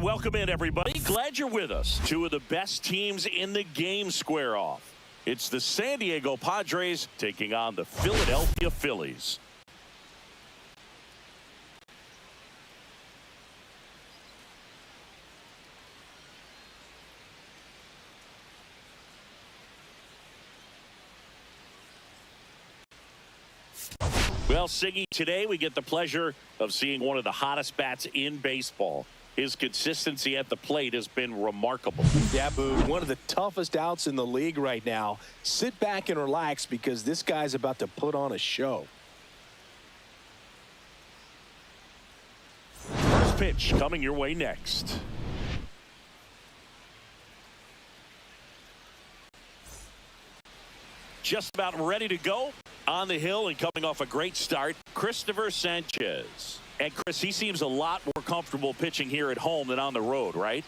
welcome in, everybody. Glad you're with us. Two of the best teams in the game square off. It's the San Diego Padres taking on the Philadelphia Phillies. Well, Siggy, today we get the pleasure of seeing one of the hottest bats in baseball. His consistency at the plate has been remarkable. Yeah, Boog, one of the toughest outs in the league right now. Sit back and relax because this guy's about to put on a show. First pitch coming your way next. Just about ready to go on the hill and coming off a great start, Christopher Sanchez. And Chris, he seems a lot more comfortable pitching here at home than on the road, right?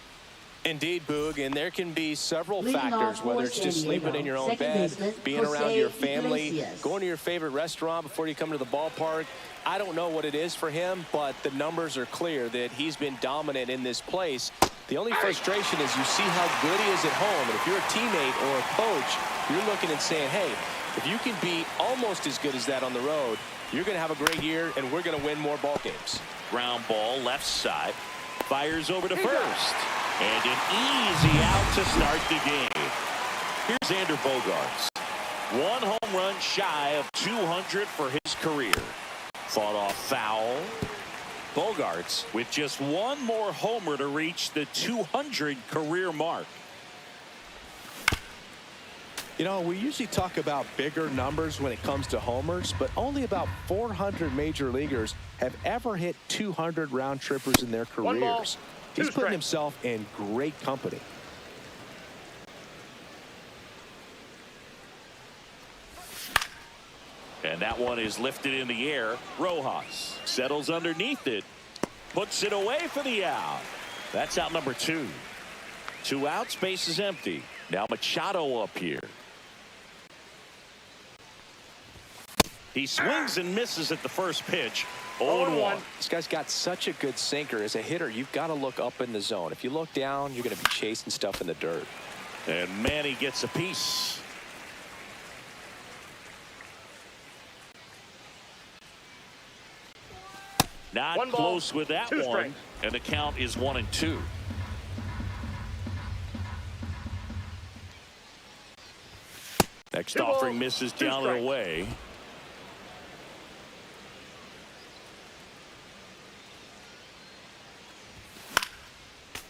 Indeed, Boog, and there can be several factors, whether it's just sleeping in your own bed, being around your family, going to your favorite restaurant before you come to the ballpark. I don't know what it is for him, but the numbers are clear that he's been dominant in this place. The only frustration is you see how good he is at home, and if you're a teammate or a coach, you're looking and saying, hey, if you can be almost as good as that on the road, you're going to have a great year, and we're going to win more ball games. Ground ball left side. Fires over to first. And an easy out to start the game. Here's Xander Bogaerts. One home run shy of 200 for his career. Fought off foul. Bogaerts with just one more homer to reach the 200 career mark. You know, we usually talk about bigger numbers when it comes to homers, but only about 400 major leaguers have ever hit 200 round trippers in their careers. He's putting himself in great company. And that one is lifted in the air. Rojas settles underneath it, puts it away for the out. That's out number 2. 2 outs, base is empty. Now Machado up here. He swings and misses at the first pitch. 0-1. This guy's got such a good sinker. As a hitter, you've got to look up in the zone. If you look down, you're going to be chasing stuff in the dirt. And Manny gets a piece. Not close with that one. And the count is 1-2. Next offering misses down and away.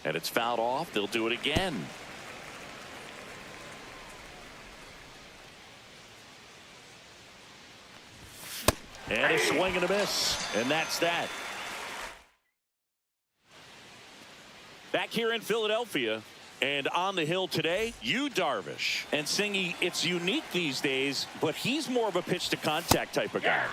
And it's fouled off. They'll do it again. And a swing and a miss. And that's that. Back here in Philadelphia. And on the hill today, Yu Darvish. And Singy, it's unique these days, but he's more of a pitch to contact type of guy.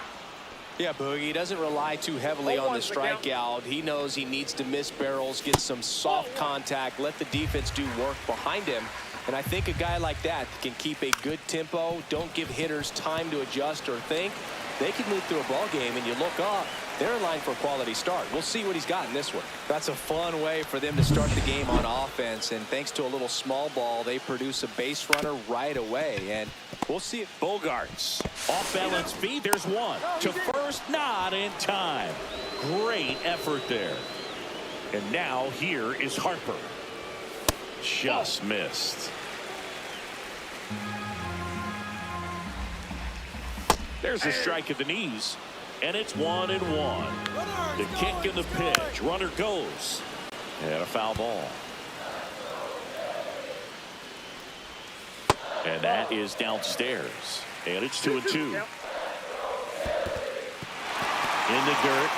Yeah, Boogie, he doesn't rely too heavily on the strikeout. He knows he needs to miss barrels, get some soft contact, let the defense do work behind him. And I think a guy like that can keep a good tempo, don't give hitters time to adjust or think. They can move through a ball game, and you look up, they're in line for a quality start. We'll see what he's got in this one. That's a fun way for them to start the game on offense, and thanks to a little small ball, they produce a base runner right away. And we'll see if Bogaerts off balance feed. There's one to first, not in time. Great effort there. And now here is Harper. Just missed. There's a strike at the knees, and it's 1-1. The kick and the pitch. Runner goes. And a foul ball. And that is downstairs. And it's 2-2. In the dirt.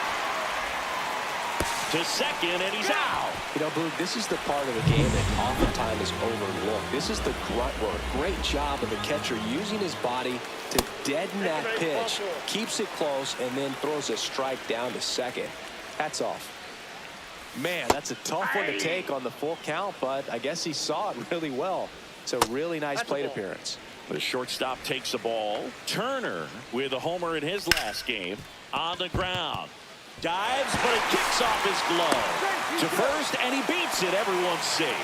To second, and he's out. You know, Boog, this is the part of the game that oftentimes is overlooked. This is the grunt work. Great job of the catcher using his body to deaden that pitch, keeps it close, and then throws a strike down to second. Hats off. Man, that's a tough one to take on the full count, but I guess he saw it really well. It's a really nice plate appearance. The shortstop takes the ball. Turner with a homer in his last game on the ground. Dives, but it kicks off his glove to first, and he beats it. Everyone's safe.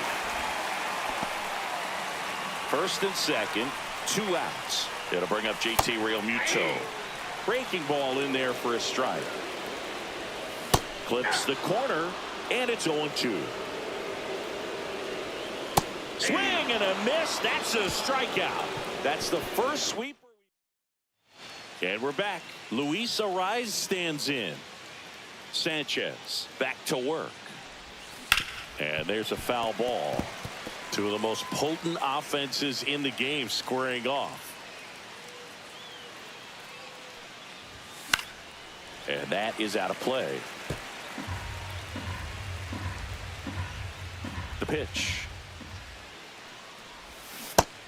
First and second, 2 outs. It'll bring up JT Realmuto. Breaking ball in there for a strike. Clips the corner, and it's 0-2. Swing and a miss. That's a strikeout. That's the first sweeper. And we're back. Luis Arraez stands in. Sanchez back to work. And there's a foul ball. Two of the most potent offenses in the game squaring off. And that is out of play. The pitch.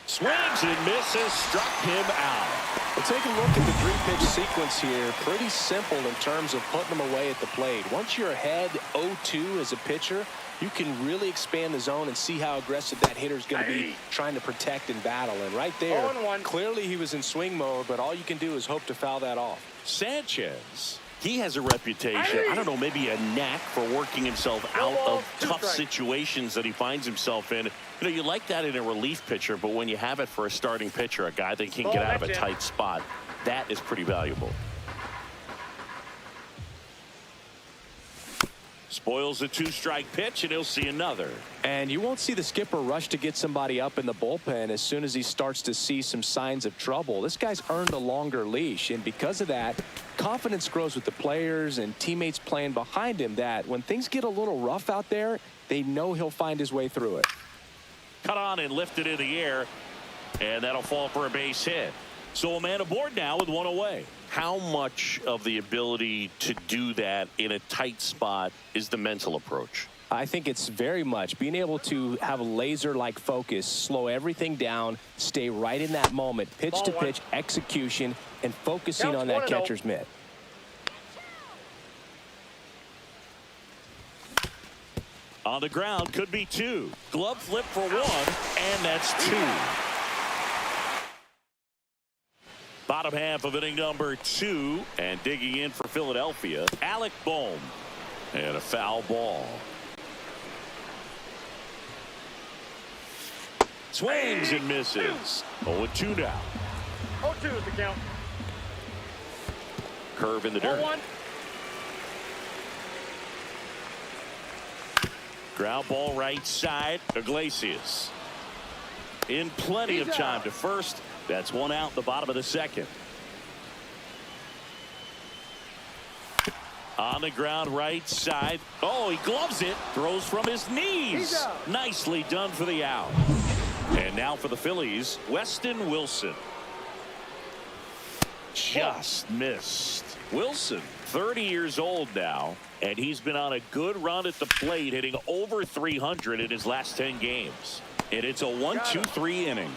Swings and misses. Struck him out. Well, take a look at the 3-pitch sequence here. Pretty simple in terms of putting them away at the plate. Once you're ahead 0-2 as a pitcher, you can really expand the zone and see how aggressive that hitter is going to be trying to protect and battle. And right there, clearly he was in swing mode, but all you can do is hope to foul that off. Sanchez, he has a reputation, I don't know, maybe a knack for working himself out of tough situations that he finds himself in. You know, you like that in a relief pitcher, but when you have it for a starting pitcher, a guy that can get out of a tight spot, that is pretty valuable. Spoils a 2-strike pitch, and he'll see another. And you won't see the skipper rush to get somebody up in the bullpen as soon as he starts to see some signs of trouble. This guy's earned a longer leash, and because of that, confidence grows with the players and teammates playing behind him, that when things get a little rough out there, they know he'll find his way through it. Cut on and lifted in the air, and that'll fall for a base hit. So a man aboard now with 1 away. How much of the ability to do that in a tight spot is the mental approach? I think it's very much being able to have a laser-like focus, slow everything down, stay right in that moment, pitch to pitch execution, and focusing on that catcher's mitt. On the ground, could be 2. Glove flip for 1, and that's 2. Bottom half of inning number 2, and digging in for Philadelphia, Alec Bohm. And a foul ball. Swings and misses. 0-2 now. 0-2 is the count. Curve in the dirt. 0-1. Ground ball right side. Iglesias in plenty of time to first. That's 1 out in the bottom of the second. On the ground right side. Oh, he gloves it. Throws from his knees. Nicely done for the out. And now for the Phillies, Weston Wilson. Just missed. Wilson, 30 years old now, and he's been on a good run at the plate, hitting over 300 in his last 10 games. And it's a 1-2-3 inning.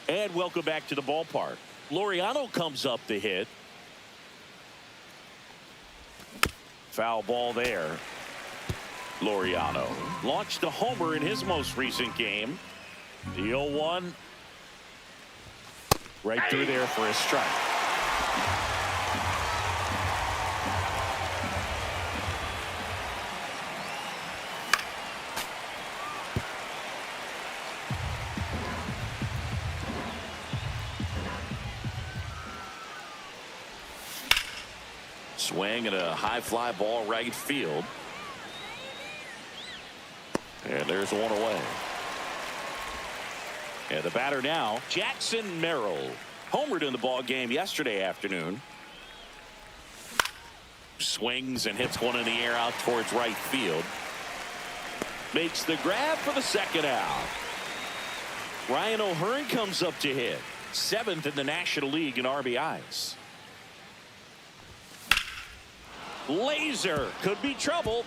And welcome back to the ballpark. Laureano comes up to hit. Foul ball there. Laureano launched a homer in his most recent game. The 0-1 right through there for a strike. Swing and a high fly ball right field. And there's 1 away. And the batter now, Jackson Merrill. Homered in the ball game yesterday afternoon. Swings and hits one in the air out towards right field. Makes the grab for the second out. Ryan O'Hearn comes up to hit. 7th in the National League in RBIs. Laser could be trouble.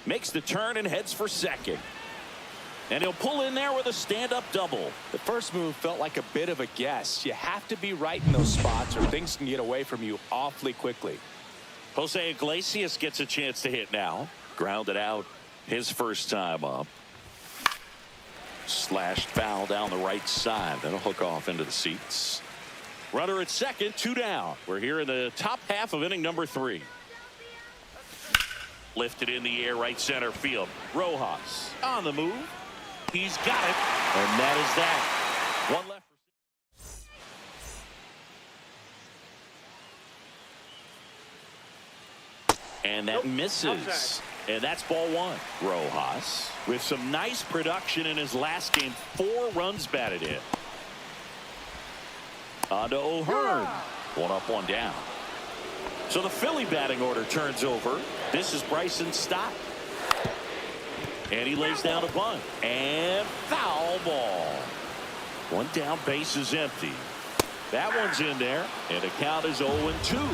Makes the turn and heads for second. And he'll pull in there with a stand-up double. The first move felt like a bit of a guess. You have to be right in those spots or things can get away from you awfully quickly. Jose Iglesias gets a chance to hit now. Grounded out his first time up. Slashed foul down the right side. That'll hook off into the seats. Runner at second, 2 down. We're here in the top half of inning number 3. Lifted in the air, right center field. Rojas on the move. He's got it, and that is that. One left. And that misses. And that's ball 1. Rojas with some nice production in his last game. 4 runs batted in. On to O'Hearn. 1 up, 1 down. So the Philly batting order turns over. This is Bryson Stott. And he lays down a bunt. And foul ball. 1 down, base is empty. That one's in there. And the count is 0-2.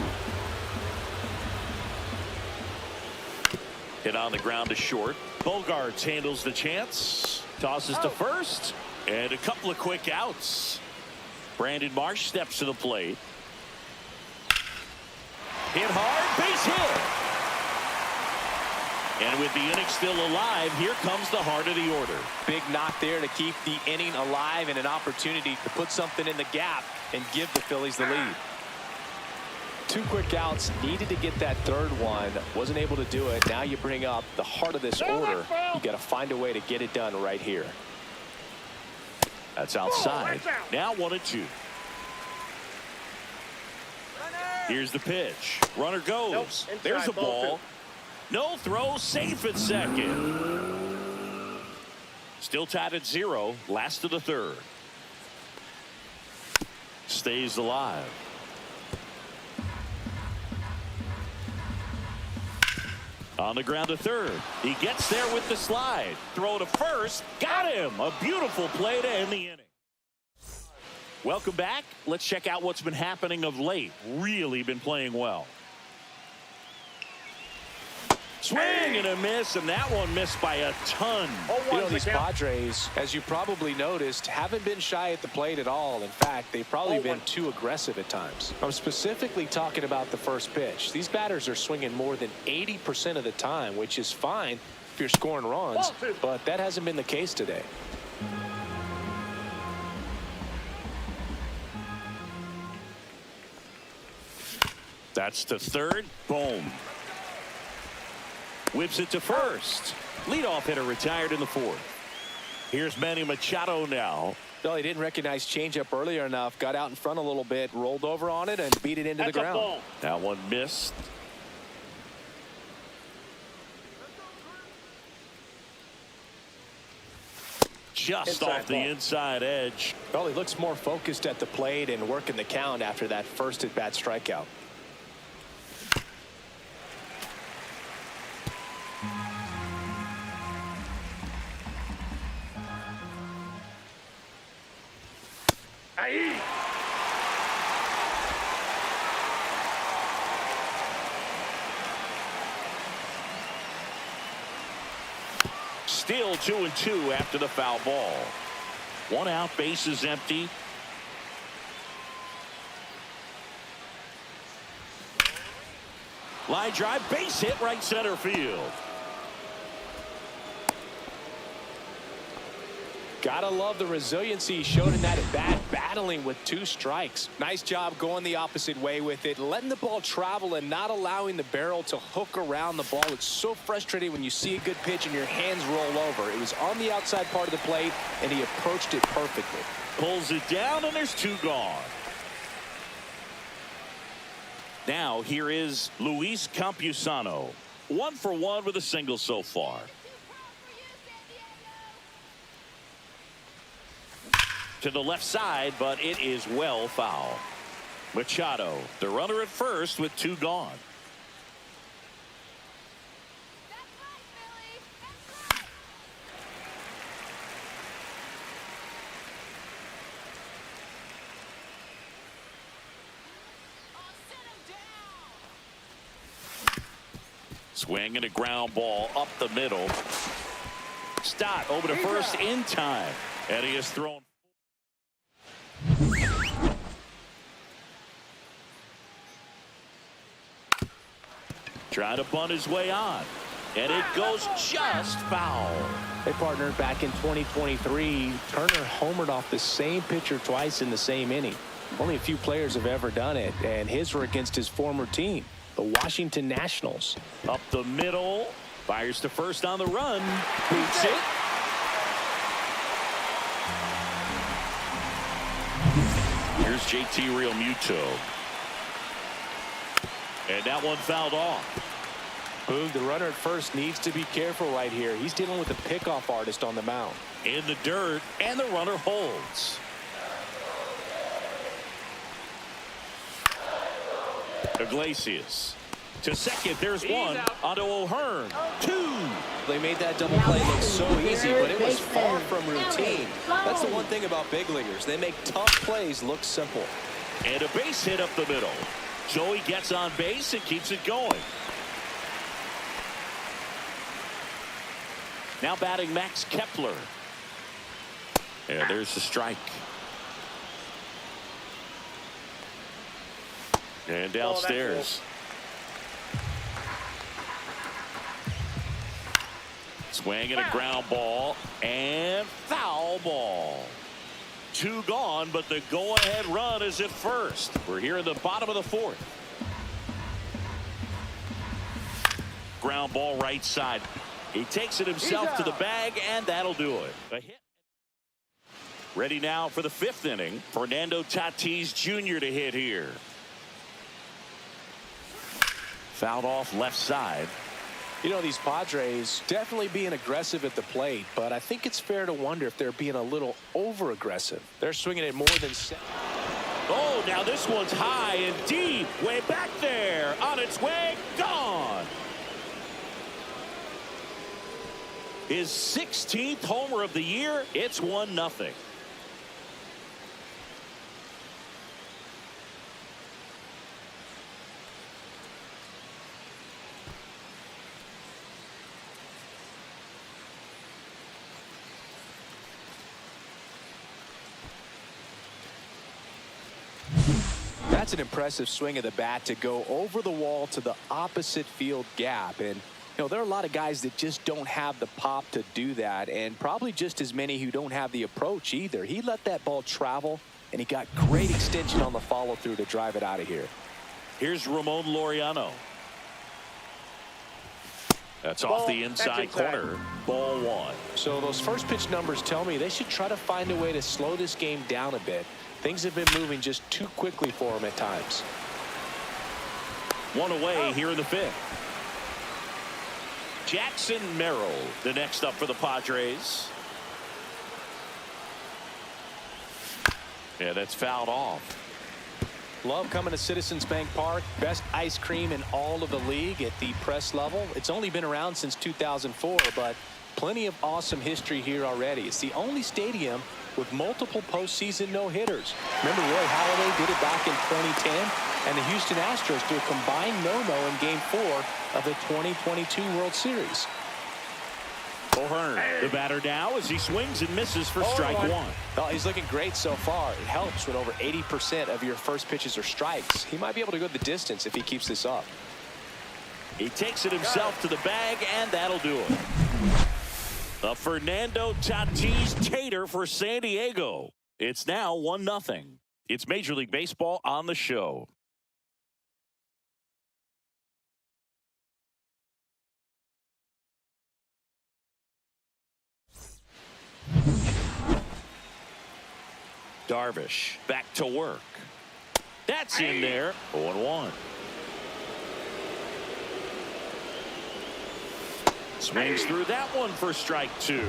Hit on the ground to short. Bogaerts handles the chance. Tosses to first. And a couple of quick outs. Brandon Marsh steps to the plate. Hit hard, base hit. And with the inning still alive, here comes the heart of the order. Big knock there to keep the inning alive and an opportunity to put something in the gap and give the Phillies the lead. 2 quick outs, needed to get that 3rd one, wasn't able to do it. Now you bring up the heart of this order. You got to find a way to get it done right here. That's outside. Now 1-2. Here's the pitch. Runner goes. There's the ball. No throw, safe at second. Still tied at 0. Last of the 3rd. Stays alive. On the ground to 3rd. He gets there with the slide. Throw to first. Got him. A beautiful play to end the inning. Welcome back. Let's check out what's been happening of late. Really been playing well. Swing and a miss, and that one missed by a ton. You know, these Padres, as you probably noticed, haven't been shy at the plate at all. In fact, they've probably been too aggressive at times. I'm specifically talking about the first pitch. These batters are swinging more than 80% of the time, which is fine if you're scoring runs, but that hasn't been the case today. That's to 3rd. Boom. Whips it to first. Leadoff hitter retired in the 4th. Here's Manny Machado now. Well, he didn't recognize changeup earlier enough. Got out in front a little bit, rolled over on it, and beat it into the ground. That one missed. Just off the inside edge. Well, he looks more focused at the plate and working the count after that first at-bat strikeout. Still 2-2 after the foul ball. 1 out, base is empty. Line drive, base hit, right center field. Gotta love the resiliency he showed in that at bat, battling with 2 strikes. Nice job going the opposite way with it, letting the ball travel and not allowing the barrel to hook around the ball. It's so frustrating when you see a good pitch and your hands roll over. It was on the outside part of the plate, and he approached it perfectly. Pulls it down, and there's 2 gone. Now here is Luis Campusano. 1 for 1 with a single so far. To the left side, but it is well foul. Machado, the runner at first with 2 gone. Swing and a ground ball up the middle. Stott over to first in time, and he has thrown. Trying to bunt his way on, and it goes just foul. They partnered back in 2023. Turner homered off the same pitcher twice in the same inning. Only a few players have ever done it, and his were against his former team, the Washington Nationals. Up the middle. Fires to first on the run. Boots it. Here's JT Realmuto. And that one fouled off. Boog, the runner at first needs to be careful right here. He's dealing with a pickoff artist on the mound. In the dirt, and the runner holds. Iglesias to second. There's one. Onto O'Hearn. 2. They made that double play look so easy, but it was far from routine. That's the one thing about big leaguers. They make tough plays look simple. And a base hit up the middle. Joey gets on base and keeps it going. Now batting Max Kepler. And there's the strike. And downstairs. Swing and a ground ball. And foul ball. 2 gone, but the go-ahead run is at first. We're here in the bottom of the 4th. Ground ball right side. He takes it himself to the bag, and that'll do it. A hit. Ready now for the 5th inning. Fernando Tatis Jr. to hit here. Fouled off left side. You know, these Padres definitely being aggressive at the plate, but I think it's fair to wonder if they're being a little over-aggressive. They're swinging it more than 7. Oh, now this one's high and deep. Way back there. On its way. Gone. His 16th homer of the year. It's 1-0. That's an impressive swing of the bat to go over the wall to the opposite field gap. And, you know, there are a lot of guys that just don't have the pop to do that, and probably just as many who don't have the approach either. He let that ball travel, and he got great extension on the follow-through to drive it out of here. Here's Ramon Laureano. That's off the inside corner. Ball 1. So those first pitch numbers tell me they should try to find a way to slow this game down a bit. Things have been moving just too quickly for him at times. 1 away here in the 5th. Jackson Merrill, the next up for the Padres. Yeah, that's fouled off. Love coming to Citizens Bank Park. Best ice cream in all of the league at the press level. It's only been around since 2004, but plenty of awesome history here already. It's the only stadium with multiple postseason no-hitters. Remember Roy Halladay did it back in 2010, and the Houston Astros do a combined no-no in Game 4 of the 2022 World Series. O'Hearn, the batter now as he swings and misses for strike 1. Oh, he's looking great so far. It helps when over 80% of your first pitches are strikes. He might be able to go the distance if he keeps this up. He takes it himself to the bag, and that'll do it. The Fernando Tatis Tater for San Diego. It's now 1-0. It's Major League Baseball on the show. Darvish back to work. That's in there. 0-1. Swings through that one for strike 2.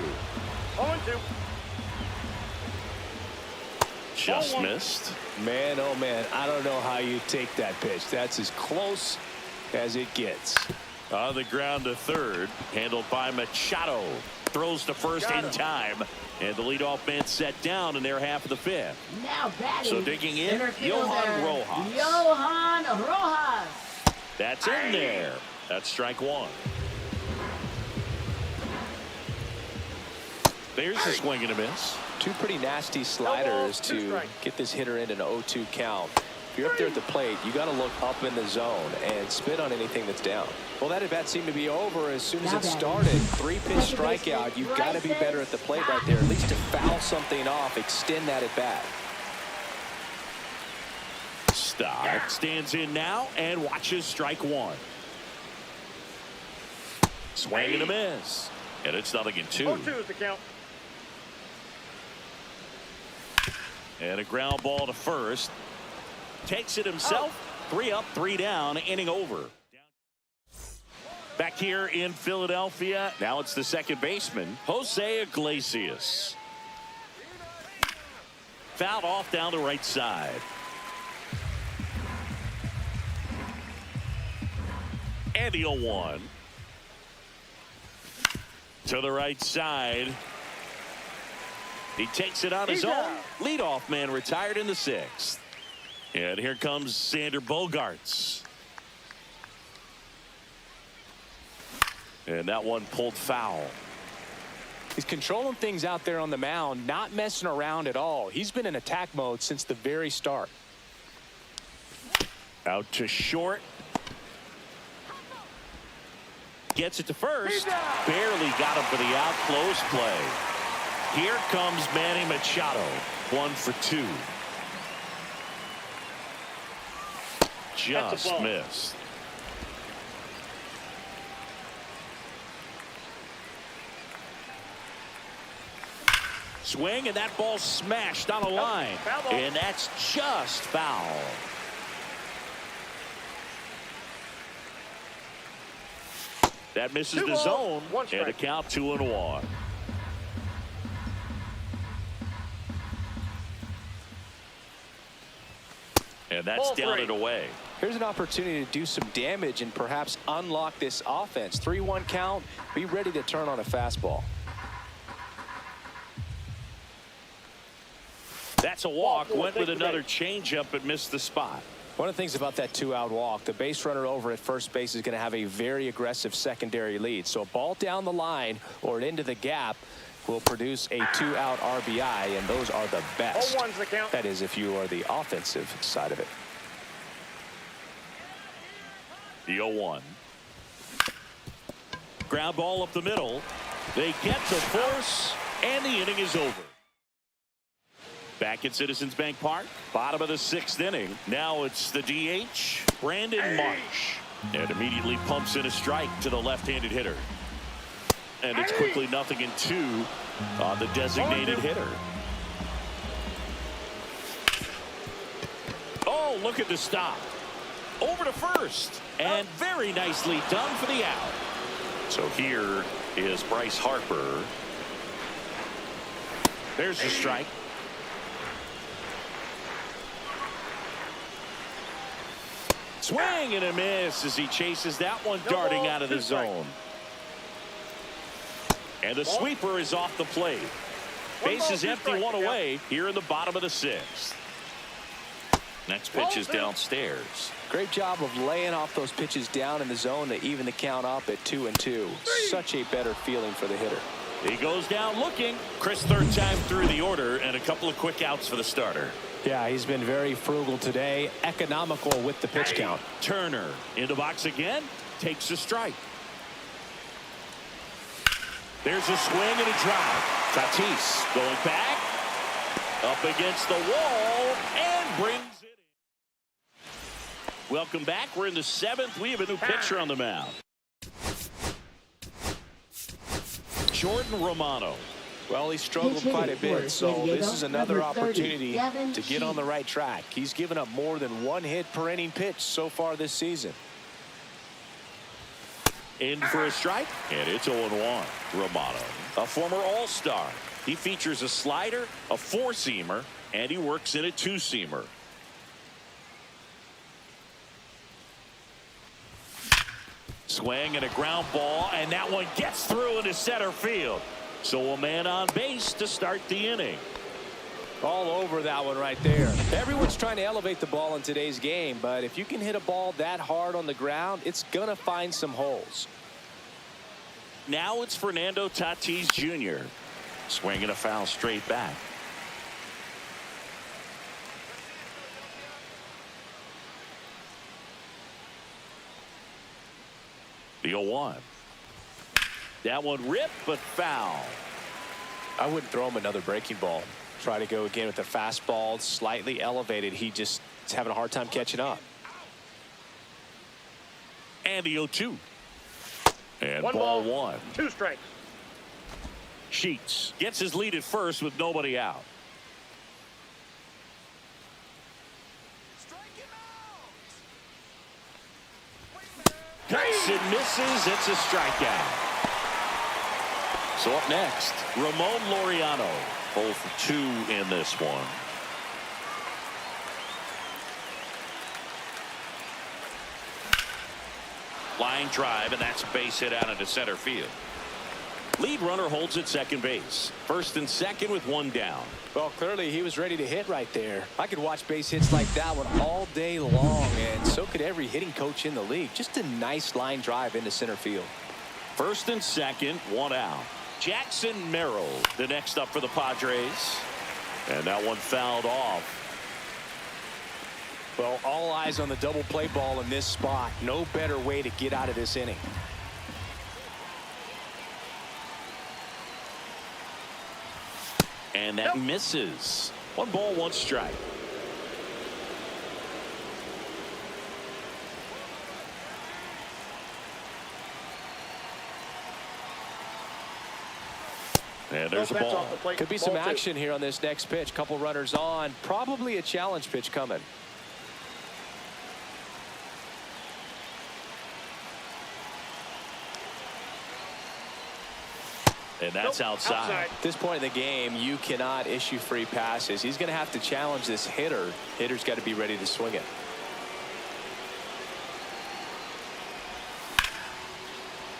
0-2. Just missed. Man, oh man, I don't know how you take that pitch. That's as close as it gets. On the ground to third, handled by Machado. Throws to first in time, and the leadoff man set down in their half of the 5th. Now batting. So digging in, Johan Rojas. Johan Rojas. That's in there. That's strike 1. There's the swing and a miss. Two pretty nasty sliders to get this hitter in an 0-2 count. If you're up there at the plate, you got to look up in the zone and spit on anything that's down. Well, that at bat seemed to be over as soon as it started. 3-pitch strikeout. You've got to be better at the plate right there, at least to foul something off, extend that at bat. shortstop stands in now and watches strike one. Swing and a miss. And it's 0-2. 0-2 is the count. And a ground ball to first. Takes it himself. 3 up, 3 down, inning over. Back here in Philadelphia, now it's the second baseman, Jose Iglesias. Fouled off down the right side. And the 0-1. To the right side. He takes it on his own. Leadoff man retired in the 6th. And here comes Xander Bogaerts. And that one pulled foul. He's controlling things out there on the mound, not messing around at all. He's been in attack mode since the very start. Out to short. Gets it to first. Barely got him for the out. Close play. Here comes Manny Machado. 1 for 2. Just missed. Swing, and that ball smashed on a line. And that's just foul. That misses the zone. And a count 2-1. And that's down and away. Here's an opportunity to do some damage and perhaps unlock this offense. 3-1 count. Be ready to turn on a fastball. That's a walk. Went with another changeup but missed the spot. One of the things about that 2-out walk, the base runner over at first base is going to have a very aggressive secondary lead. So a ball down the line or into the gap will produce a 2-out RBI, and those are the best. 0-1's the count. That is if you are the offensive side of it. The 0-1. Ground ball up the middle. They get to force, and the inning is over. Back at Citizens Bank Park, bottom of the 6th inning. Now it's the DH, Brandon Marsh. And immediately pumps in a strike to the left-handed hitter. And it's quickly 0-2 on the designated hitter. Oh, look at the stop. Over to first. And very nicely done for the out. So here is Bryce Harper. There's the strike. Swing and a miss as he chases that one darting out of the zone. And the sweeper is off the plate. Base is empty, 1 away here in the bottom of the 6th. Next pitch is downstairs. Great job of laying off those pitches down in the zone to even the count up at 2-2. Such a better feeling for the hitter. He goes down looking. Chris, third time through the order, and a couple of quick outs for the starter. Yeah, he's been very frugal today, economical with the pitch count. Turner in the box again, takes a strike. There's a swing and a drive. Tatis going back, up against the wall, and brings it in. Welcome back. We're in the 7th. We have a new pitcher on the mound. Jordan Romano. Well, he struggled quite a bit, so this is another opportunity to get on the right track. He's given up more than 1 hit per inning pitch so far this season. In for a strike, and it's 0-1. Romano, a former All-Star. He features a slider, a 4-seamer, and he works in a 2-seamer. Swing and a ground ball, and that one gets through into center field. So a man on base to start the inning. All over that one right there. Everyone's trying to elevate the ball in today's game, but if you can hit a ball that hard on the ground, it's gonna find some holes. Now it's Fernando Tatis Jr. Swinging a foul straight back. The 0-1. That one ripped, but foul. I wouldn't throw him another breaking ball. Try to go again with the fastball, slightly elevated. He just is having a hard time catching up. And the 0-2. And One ball ball, 1. 2 strikes. Sheets gets his lead at first with nobody out. Cuts and misses. It's a strikeout. So up next, Ramon Laureano. 0 for 2 in this one. Line drive, and that's a base hit out into center field. Lead runner holds at second base. First and second with 1 down. Well, clearly he was ready to hit right there. I could watch base hits like that one all day long, and so could every hitting coach in the league. Just a nice line drive into center field. First and second, 1 out. Jackson Merrill, the next up for the Padres. And that one fouled off. Well, all eyes on the double play ball in this spot. No better way to get out of this inning. And that misses. 1 ball, 1 strike. And there's a That's ball. off the plate. Could be Ball some 2. action here on this next pitch. Couple runners on. Probably a challenge pitch coming. And that's outside. At this point in the game, you cannot issue free passes. He's going to have to challenge this hitter. Hitter's got to be ready to swing it.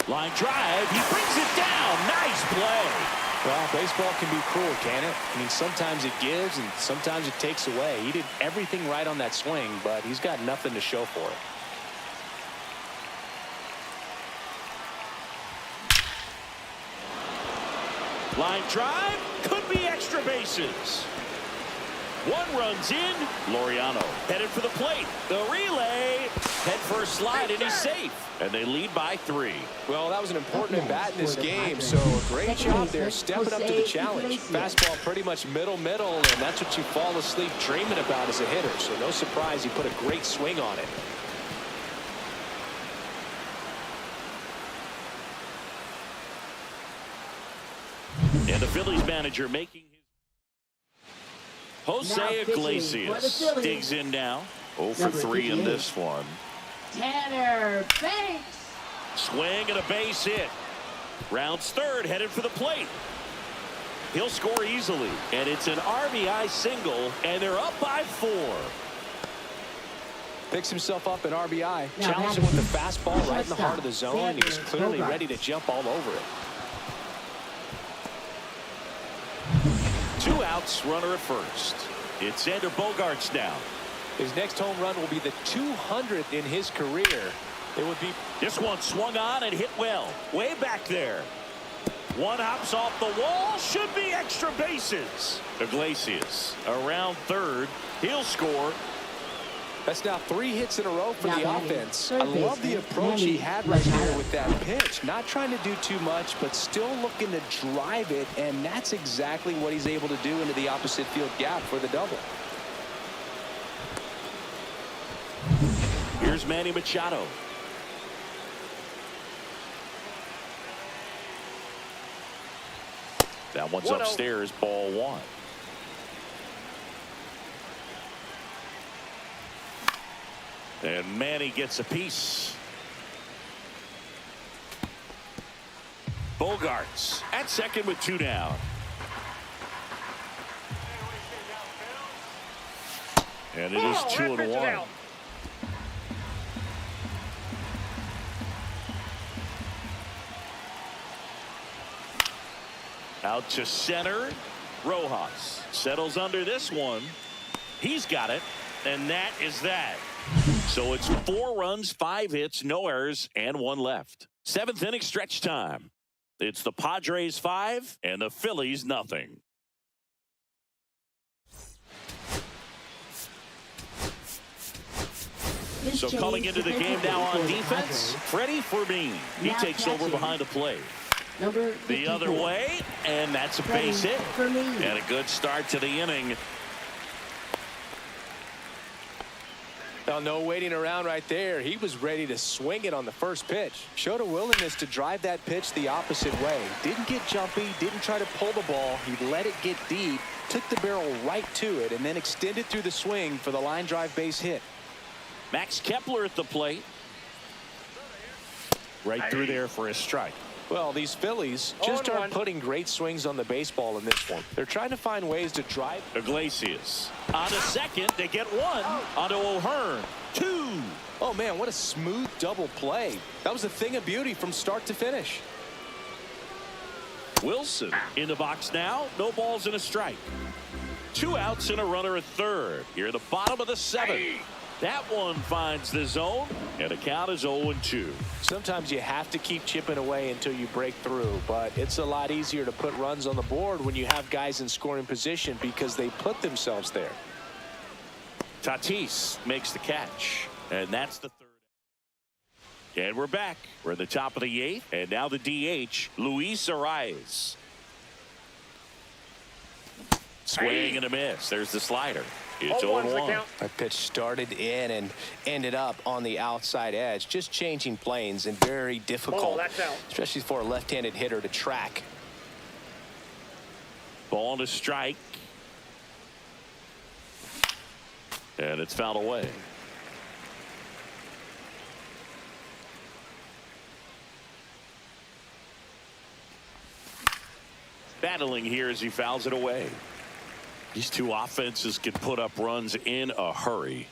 Line drive. He brings it down. Nice play. Well, baseball can be cruel, can it? I mean, sometimes it gives and sometimes it takes away. He did everything right on that swing, but he's got nothing to show for it. Line drive. Could be extra bases. 1 runs in. Laureano headed for the plate. The relay. Head first slide, and he's safe. And they lead by 3. Well, that was an important at-bat in this game, so a great job there stepping up to the challenge. Fastball pretty much middle, and that's what you fall asleep dreaming about as a hitter, so no surprise he put a great swing on it. And the Phillies manager making his... Jose Iglesias digs in now. 0 for 3 in this one. Tanner Banks. Swing and a base hit. Rounds third, headed for the plate. He'll score easily, and it's an RBI single, and they're up by 4. Picks himself up an RBI. Now Challenged him with the fastball right in the heart of the zone, and he was clearly ready to jump all over it. 2 outs, runner at first. It's Xander Bogaerts now. His next home run will be the 200th in his career. It would be... This one swung on and hit well. Way back there. 1 hops off the wall. Should be extra bases. Iglesias around third. He'll score. That's now 3 hits in a row for Now the batting, offense. third I love the baseman, approach he Manny had right there Machado. with that pitch. Not trying to do too much, but still looking to drive it, and that's exactly what he's able to do into the opposite field gap for the double. Here's Manny Machado. That one's 1-0. upstairs, ball 1. And Manny gets a piece. Bogaerts at second with 2 down. And it is 2-1. Out to center. Rojas settles under this one. He's got it, and that is that. So it's 4 runs, 5 hits, no errors, and 1 left. 7th inning stretch time. It's the Padres 5 and the Phillies nothing. So coming into the game now on defense, Freddie Fermin. He takes over behind the plate. Number The 54. other way, and that's a base hit. For me. And a good start to the inning. Well, no waiting around right there. He was ready to swing it on the first pitch. Showed a willingness to drive that pitch the opposite way. Didn't get jumpy, didn't try to pull the ball. He let it get deep, took the barrel right to it, and then extended through the swing for the line drive base hit. Max Kepler at the plate. Right through there for a strike. Well, these Phillies just aren't putting great swings on the baseball in this one. They're trying to find ways to drive. Iglesias on a second. They get one onto O'Hearn. Two. Oh, man, what a smooth double play. That was a thing of beauty from start to finish. Wilson in the box now. No balls and a strike. 2 outs and a runner at third. Here at the bottom of the 7th. That one finds the zone, and the count is 0-2. Sometimes you have to keep chipping away until you break through, but it's a lot easier to put runs on the board when you have guys in scoring position because they put themselves there. Tatis makes the catch, and that's the 3rd. And we're back. We're at the top of the 8th, and now the DH, Luis Arraez. Swing and a miss. There's the slider. It's 0-1. That pitch started in and ended up on the outside edge, just changing planes and very difficult, especially for a left-handed hitter to track. Ball to strike. And it's fouled away. Battling here as he fouls it away. These two offenses can put up runs in a hurry.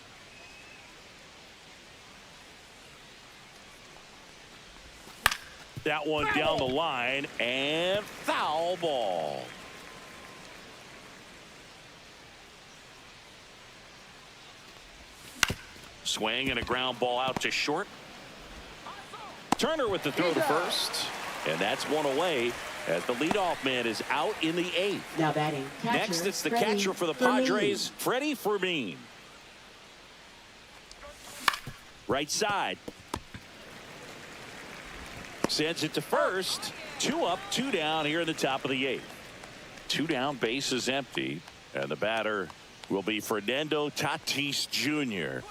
That one down the line, and foul ball. Swing and a ground ball out to short. Turner with the throw to first, and that's one away as the leadoff man is out in the 8th. Now batting. Catcher, Next, it's the Freddie catcher for the Padres, Freddie Fermin. Right side. Sends it to first. 2 up, 2 down here in the top of the 8th. 2 down, base is empty, and the batter will be Fernando Tatis Jr.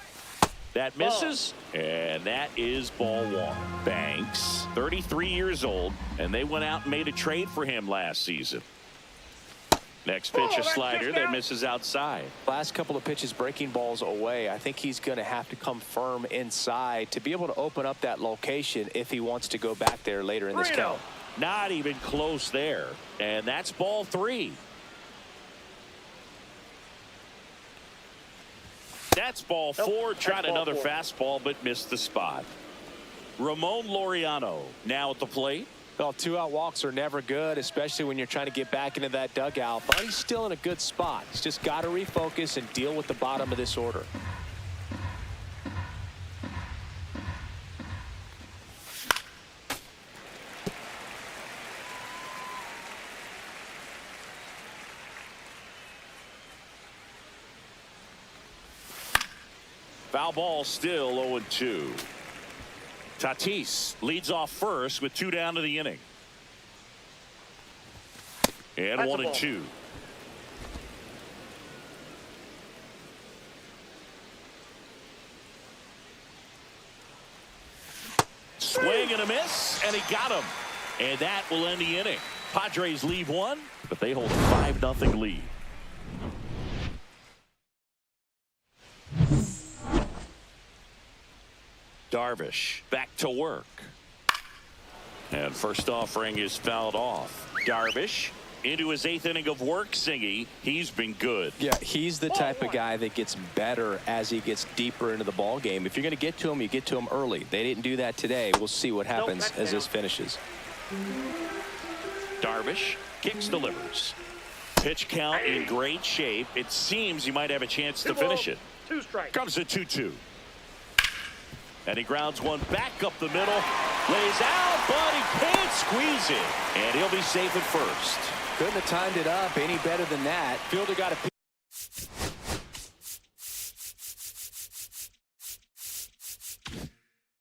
That misses, and that is ball 1. Banks, 33 years old, and they went out and made a trade for him last season. Next pitch, a slider that misses outside. Last couple of pitches breaking balls away. I think he's going to have to come firm inside to be able to open up that location if he wants to go back there later in this count. Not even close there, and that's ball 3. That's ball 4. Tried another fastball, but missed the spot. Ramon Laureano now at the plate. Well, 2-out walks are never good, especially when you're trying to get back into that dugout. But he's still in a good spot. He's just got to refocus and deal with the bottom of this order. Foul ball, still 0-2. Tatis leads off first with 2 down to the inning. And 1-2. Swing and a miss, and he got him. And that will end the inning. Padres leave 1, but they hold a 5-0 lead. Darvish back to work. And first offering is fouled off. Darvish into his 8th inning of work. Singy, he's been good. Yeah, he's the type of guy that gets better as he gets deeper into the ball game. If you're going to get to him, you get to him early. They didn't do that today. We'll see what happens as this finishes. Darvish kicks, delivers. Pitch count in great shape. It seems he might have a chance to finish it. 2 strikes. Comes a 2-2. And he grounds one back up the middle. Lays out, but he can't squeeze it. And he'll be safe at first. Couldn't have timed it up any better than that. Fielder got a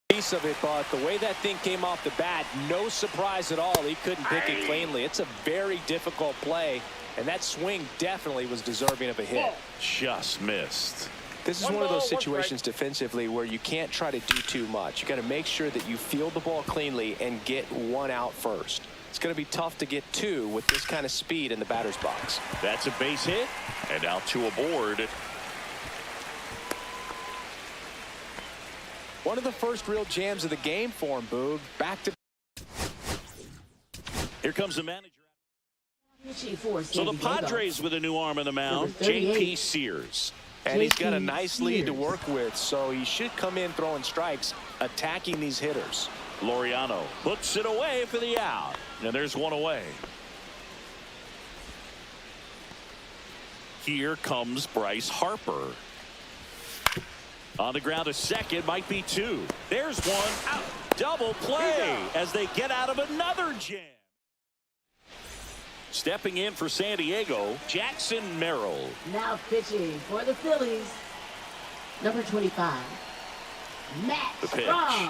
piece piece of it, but the way that thing came off the bat, no surprise at all. He couldn't pick it cleanly. It's a very difficult play, and that swing definitely was deserving of a hit. Just missed. This is one of those situations defensively where you can't try to do too much. You got to make sure that you field the ball cleanly and get one out first. It's going to be tough to get two with this kind of speed in the batter's box. That's a base hit, and out to a board. One of the first real jams of the game for him, Boog. Back to. Here comes the manager. So So the Padres with a new arm in the mound, J.P. Sears. And he's got a nice lead to work with, so he should come in throwing strikes, attacking these hitters. Laureano puts it away for the out. And there's one away. Here comes Bryce Harper. On the ground, a second, might be two. There's one out. Double play as they get out of another jam. Stepping in for San Diego, Jackson Merrill. Now pitching for the Phillies, number 25, Matt The pitch. Strom.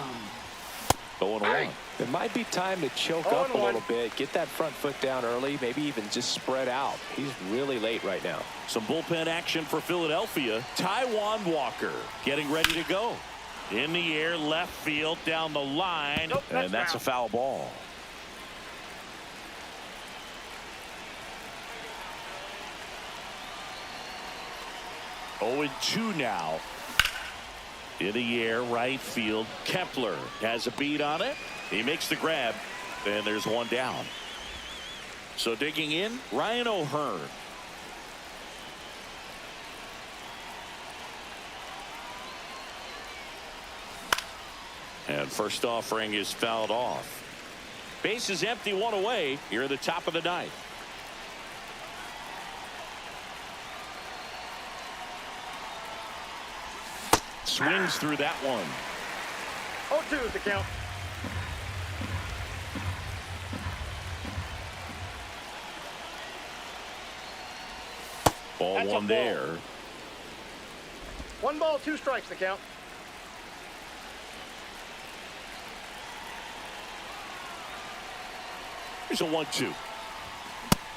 Going away. It might be time to choke up a little bit, get that front foot down early, maybe even just spread out. He's really late right now. Some bullpen action for Philadelphia. Taijuan Walker getting ready to go. In the air, left field, down the line, and that's a foul ball. Oh, 0-2 now. In the air, right field. Kepler has a beat on it. He makes the grab, and there's one down. So digging in, Ryan O'Hearn. And first offering is fouled off. Base is empty, one away here at the top of the ninth. Swings through that one. 0-2 is the count. Ball That's one a ball. there. 1 ball, 2 strikes the count. Here's a 1-2.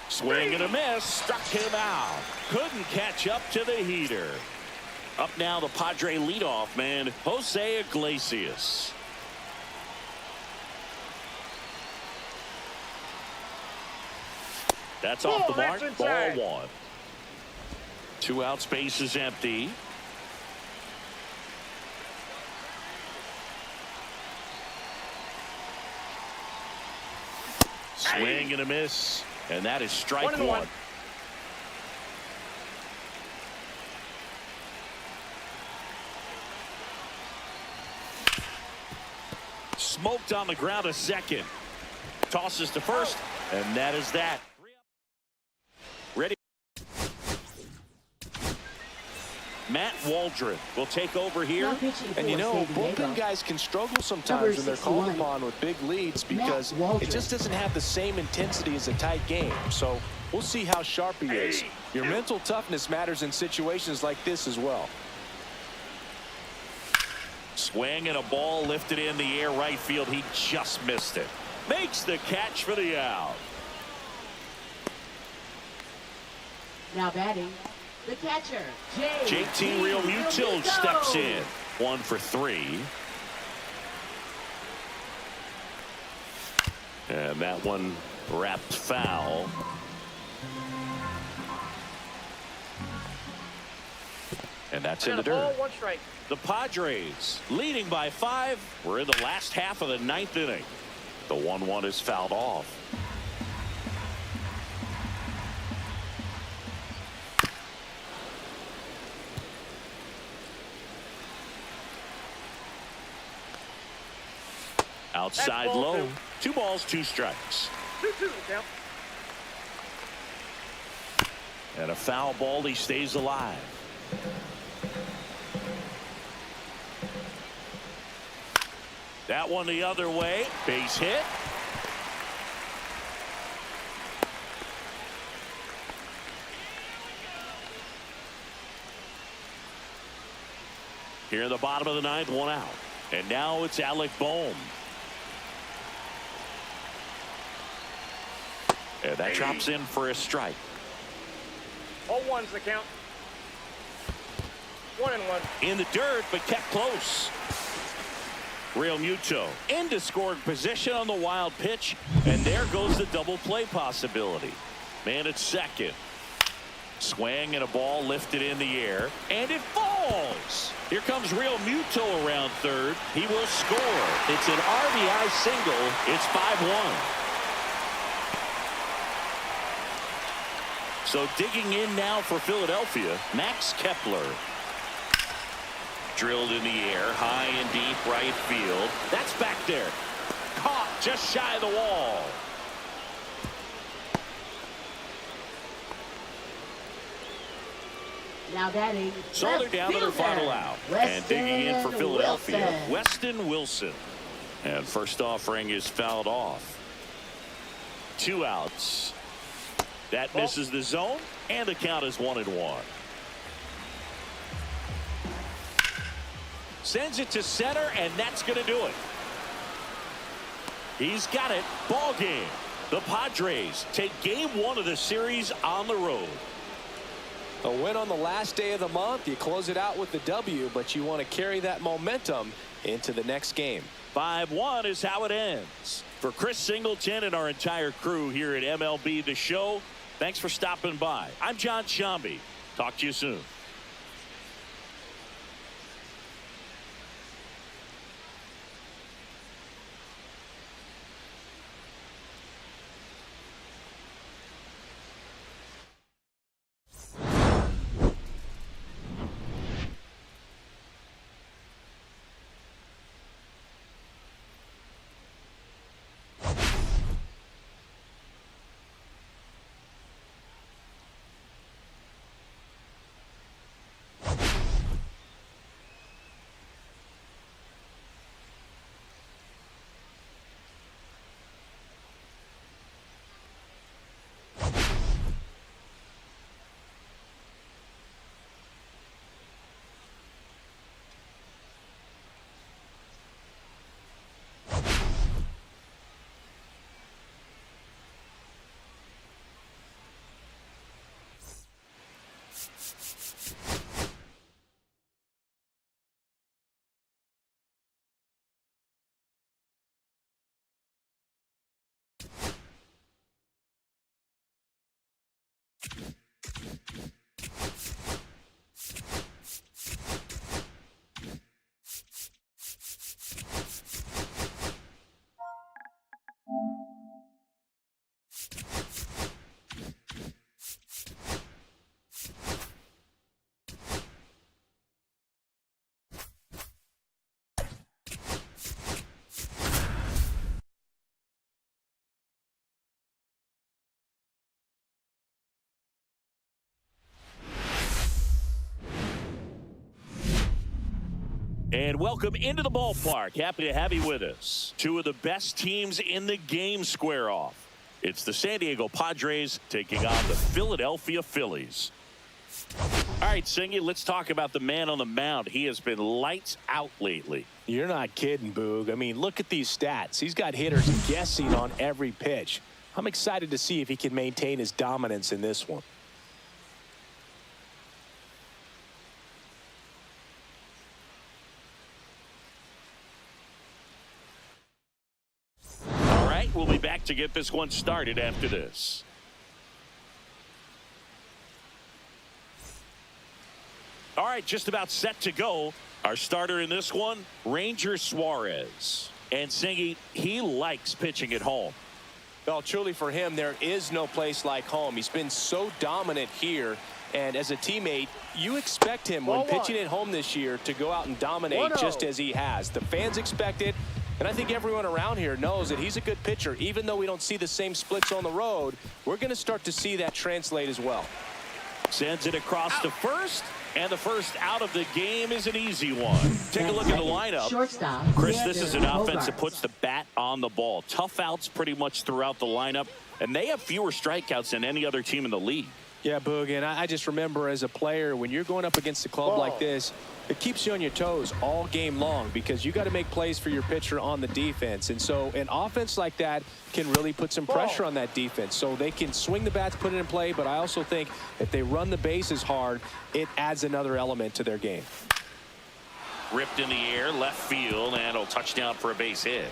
Swing and a miss. Struck him out. Couldn't catch up to the heater. Up now, the Padre leadoff man, Jose Iglesias. That's off the mark. Ball one. 2 out, space is empty. Swing and a miss, and that is strike one. Smoked on the ground a second. Tosses to first, and that is that. Ready. Matt Waldron will take over here. And you know, bullpen guys can struggle sometimes when they're called upon with big leads because it just doesn't have the same intensity as a tight game. So we'll see how sharp he is. Your mental toughness matters in situations like this as well. Swing and a ball lifted in the air right field. He just missed it. Makes the catch for the out. Now batting, the catcher, JT Realmuto steps in. 1 for 3. And that one wrapped foul. And that's in the dirt. Ball, 1 strike. The Padres leading by 5. We're in the last half of the 9th inning. The 1-1 is fouled off. Outside ball low. 2. 2 balls, 2 strikes. 2-2 the count. And a foul ball. He stays alive. That one the other way. Base hit. Here in the bottom of the 9th, 1 out. And now it's Alec Bohm. And that drops in for a strike. 0-1's the count. 1-1. In the dirt, but kept close. Real Muto into scoring position on the wild pitch. And there goes the double play possibility. Man at second. Swing and a ball lifted in the air. And it falls. Here comes Real Muto around third. He will score. It's an RBI single. It's 5-1. So digging in now for Philadelphia, Max Kepler. Drilled in the air, high and deep right field. That's back there. Caught just shy of the wall. Now batting. So they're down to their final out. And digging in for Philadelphia, Weston Wilson. And first offering is fouled off. 2 outs. That misses the zone, and the count is 1-1. Sends it to center, and that's going to do it. He's got it. Ball game. The Padres take game 1 of the series on the road. A win on the last day of the month. You close it out with the W, but you want to carry that momentum into the next game. 5-1 is how it ends. For Chris Singleton and our entire crew here at MLB The Show, thanks for stopping by. I'm John Shambi. Talk to you soon. And welcome into the ballpark. Happy to have you with us. 2 of the best teams in the game square off. It's the San Diego Padres taking on the Philadelphia Phillies. All right, Singy, let's talk about the man on the mound. He has been lights out lately. You're not kidding, Boog. I mean, look at these stats. He's got hitters guessing on every pitch. I'm excited to see if he can maintain his dominance in this one. We'll be back to get this one started after this. All right, just about set to go. Our starter in this one, Ranger Suarez. And Singy, he likes pitching at home. Well, truly for him, there is no place like home. He's been so dominant here. And as a teammate, you expect him when pitching at home this year to go out and dominate just as he has. The fans expect it. And I think everyone around here knows that he's a good pitcher. Even though we don't see the same splits on the road, we're going to start to see that translate as well. Sends it across to first. And the first out of the game is an easy one. Take a look at the lineup. Shortstop. Chris, this is an offense that puts the bat on the ball. Tough outs pretty much throughout the lineup. And they have fewer strikeouts than any other team in the league. Yeah, Boog, and I just remember as a player, when you're going up against a club like this, It keeps you on your toes all game long because you got to make plays for your pitcher on the defense. And so an offense like that can really put some pressure on that defense. So they can swing the bats, put it in play. But I also think if they run the bases hard, it adds another element to their game. Ripped in the air, left field, and a touchdown for a base hit.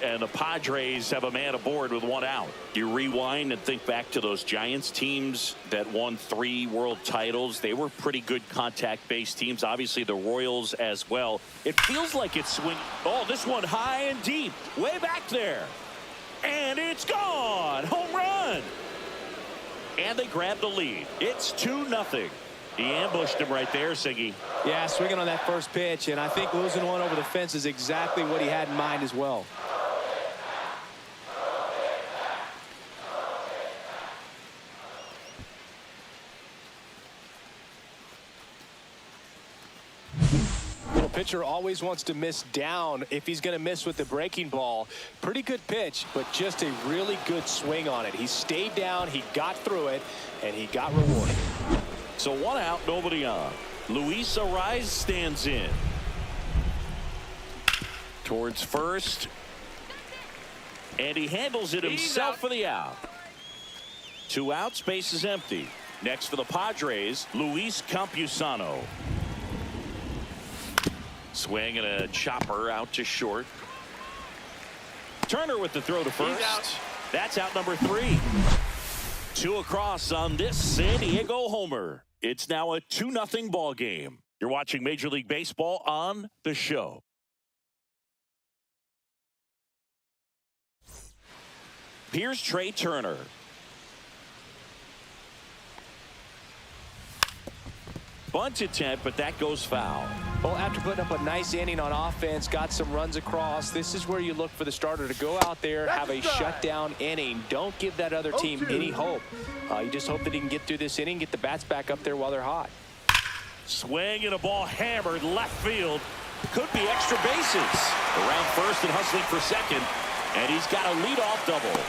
And the Padres have a man aboard with one out. You rewind and think back to those Giants teams that won 3 world titles. They were pretty good contact-based teams. Obviously, the Royals as well. It feels like it's swing. Oh, this one high and deep, way back there. And it's gone. Home run. And they grab the lead. It's 2-0. He ambushed him right there, Siggy. Yeah, swinging on that first pitch. And I think losing one over the fence is exactly what he had in mind as well. Pitcher always wants to miss down if he's going to miss with the breaking ball. Pretty good pitch, but just a really good swing on it. He stayed down, he got through it, and he got rewarded. So 1 out, nobody on. Luis Arraez stands in. Towards first. And he handles it himself for the out. 2 outs, base is empty. Next for the Padres, Luis Campusano. Swing and a chopper out to short. Turner with the throw to first. That's out number 3. 2 across on this San Diego homer. It's now a 2-0 ball game. You're watching Major League Baseball on The Show. Here's Trey Turner. Bunt attempt, but that goes foul. Well, after putting up a nice inning on offense, got some runs across, this is where you look for the starter to go out there, have a shutdown inning. Don't give that other team any hope. You just hope that he can get through this inning, get the bats back up there while they're hot. Swing and a ball hammered left field. Could be extra bases. Around first and hustling for second. And he's got a leadoff double.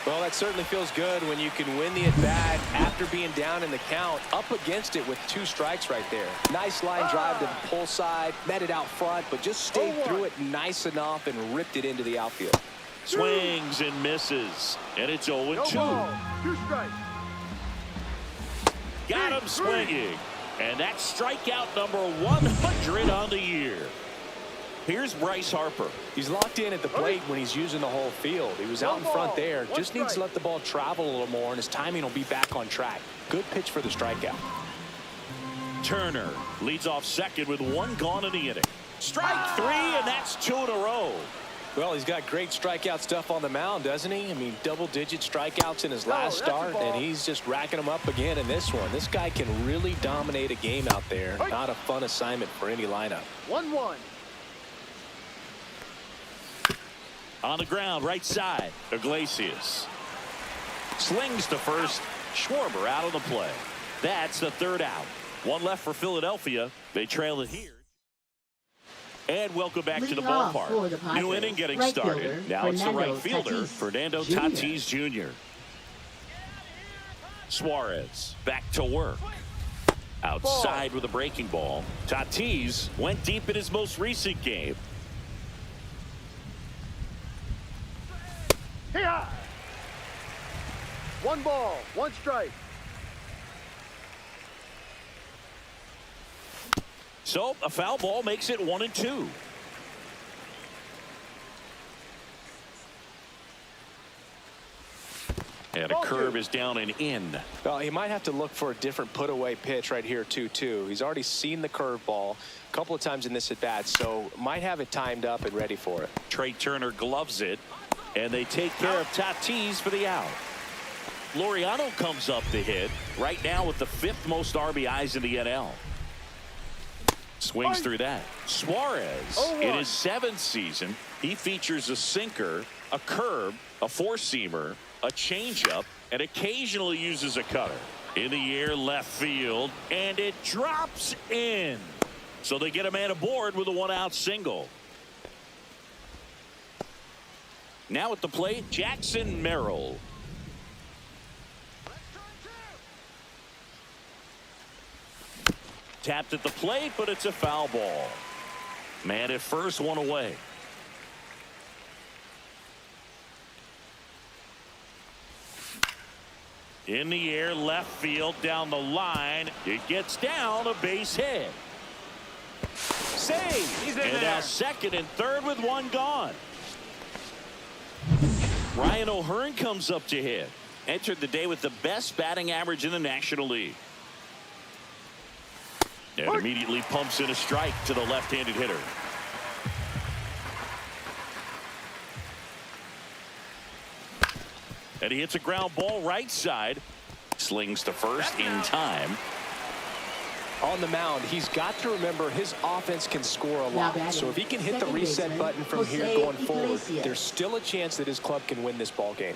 Well, that certainly feels good when you can win the at-bat after being down in the count, up against it with 2 strikes right there. Nice line drive to the pull side, met it out front, but just stayed through it nice enough and ripped it into the outfield. Swings and misses, and it's 0-2. 2 strikes. Got him swinging, and that's strikeout number 100 on the year. Here's Bryce Harper. He's locked in at the plate when he's using the whole field. He was out in front there. Just needs to let the ball travel a little more, and his timing will be back on track. Good pitch for the strikeout. Turner leads off second with 1 gone in the inning. Strike 3, and that's 2 in a row. Well, he's got great strikeout stuff on the mound, doesn't he? I mean, double-digit strikeouts in his last start, and he's just racking them up again in this one. This guy can really dominate a game out there. Not a fun assignment for any lineup. 1-1. On the ground, right side, Iglesias. Slings to first. Schwarber out on the play. That's the 3rd out. 1 left for Philadelphia. They trail it here. And welcome back to the ballpark. New inning getting started. Now it's the right fielder, Fernando Tatis Jr. Suarez back to work. Outside with a breaking ball. Tatis went deep in his most recent game. Here. 1 ball, 1 strike. So a foul ball makes it 1-2. And a curve is down and in. Well, he might have to look for a different put-away pitch right here, 2-2. He's already seen the curveball a couple of times in this at-bat, so might have it timed up and ready for it. Trey Turner gloves it, and they take care of Tatis for the out. Laureano comes up to hit right now with the 5th most RBIs in the NL. Swings through that. Suarez, in his 7th season, he features a sinker, a curve, a 4-seamer, a changeup, and occasionally uses a cutter. In the air, left field, and it drops in. So they get a man aboard with a 1-out single. Now at the plate, Jackson Merrill. tapped at the plate, but it's a foul ball. Man at first, one away. In the air, left field, down the line. It gets down, a base hit. Save. And now second and third with one gone. Ryan O'Hearn comes up to hit. Entered the day with the best batting average in the National League. And immediately pumps in a strike to the left-handed hitter. And he hits a ground ball right side. Slings to first in time. On the mound, he's got to remember his offense can score a lot. So if he can hit the reset button from here going forward, there's still a chance that his club can win this ball game.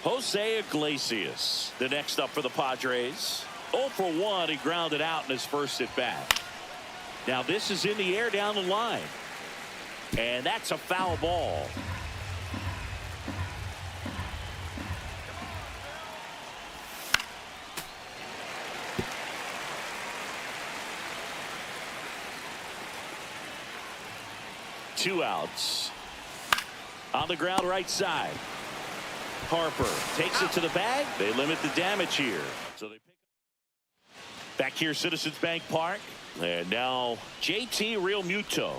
Jose Iglesias, the next up for the Padres. 0 for 1, he grounded out in his first at bat. Now this is in the air down the line. And that's a foul ball. Two outs. On the ground right side. Harper takes it to the bag. They limit the damage here. So they pick up. Back here, Citizens Bank Park. And now JT Realmuto.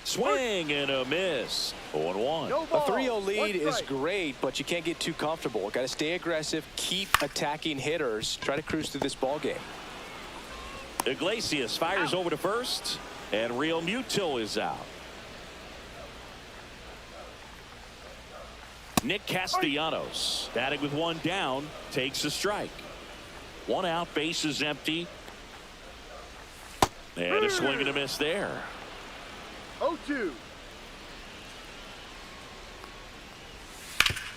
Swing and a miss. 0-1. A 3-0 lead is great, but you can't get too comfortable. Got to stay aggressive, keep attacking hitters, try to cruise through this ball game. Iglesias fires over to first, and Realmuto is out. Nick Castellanos batting with one down takes a strike. One out, base is empty. And a swing and a miss there. 0-2.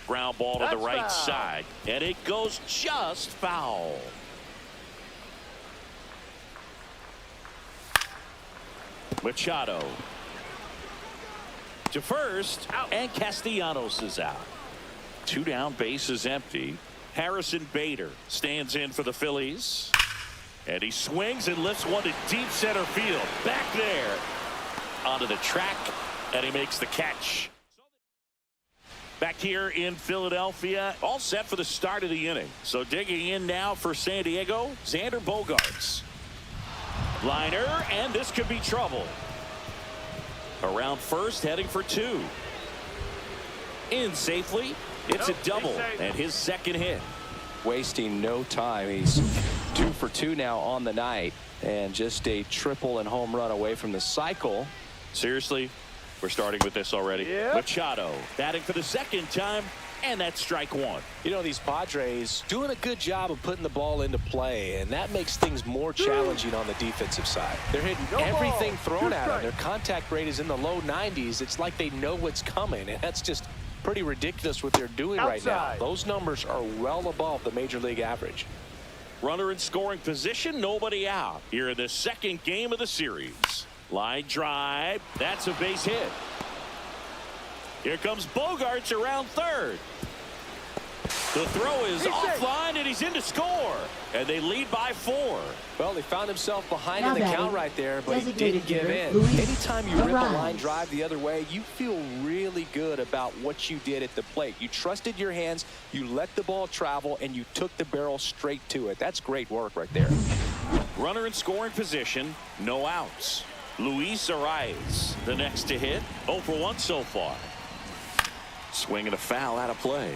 Ground ball to the right side, and it goes just foul. Machado to first, and Castellanos is out. Two down, base is empty. Harrison Bader stands in for the Phillies, and he swings and lifts one to deep center field. Back there onto the track, and he makes the catch. Back here in Philadelphia, all set for the start of the inning. So digging in now for San Diego, Xander Bogaerts. Liner, and this could be trouble. Around first, heading for two. In safely. It's a double, and his second hit. Wasting no time. He's 2 for 2 now on the night, and just a triple and home run away from the cycle. Seriously, we're starting with this already. Machado batting for the second time, and that's strike one. You know, these Padres doing a good job of putting the ball into play, and that makes things more challenging on the defensive side. They're hitting everything thrown at them. Their contact rate is in the low 90s. It's like they know what's coming, and that's just pretty ridiculous what they're doing right now. Those numbers are well above the major league average. Runner in scoring position, nobody out here in the second game of the series. Line drive, that's a base hit. Here comes Bogaerts around third. The throw is offline, and he's in to score, and they lead by 4. Well, he found himself behind in the count right there, but he didn't give in. Anytime you rip a line drive the other way, you feel really good about what you did at the plate. You trusted your hands, you let the ball travel, and you took the barrel straight to it. That's great work right there. Runner in scoring position, no outs. Luis Arraez, the next to hit. 0 for 1 so far. Swing and a foul out of play.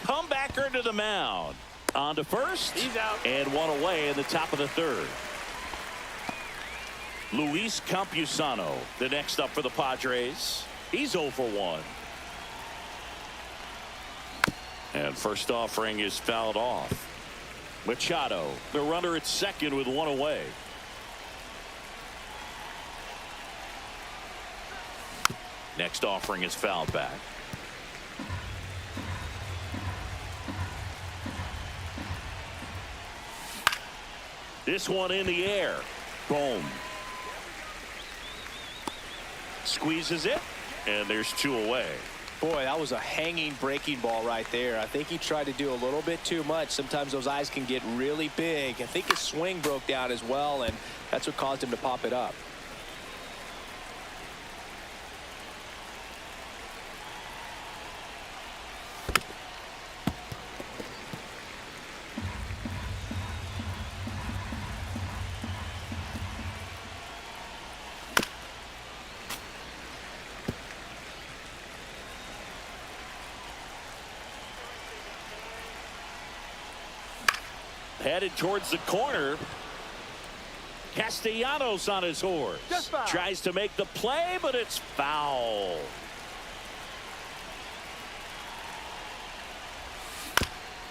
Comebacker to the mound. On to first. He's out. And one away in the top of the third. Luis Campusano, the next up for the Padres. He's 0 for 1. And first offering is fouled off. Machado, the runner at second with one away. Next offering is fouled back. This one in the air. Boom. Squeezes it. And there's 2 away. Boy, that was a hanging breaking ball right there. I think he tried to do a little bit too much. Sometimes those eyes can get really big. I think his swing broke down as well, and that's what caused him to pop it up. Headed towards the corner. Castellanos on his horse. Tries to make the play, but it's foul.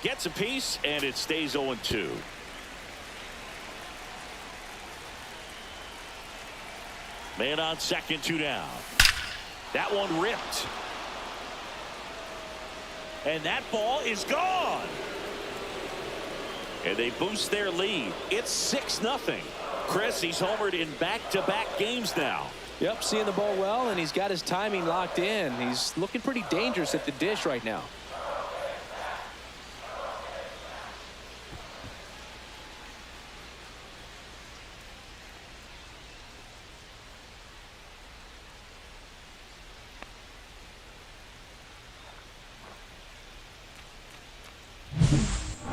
Gets a piece, and it stays 0-2. Man on second, 2 down. That one ripped. And that ball is gone. And they boost their lead. It's 6-0. Chris, he's homered in back-to-back games now. Yep, seeing the ball well, and he's got his timing locked in. He's looking pretty dangerous at the dish right now.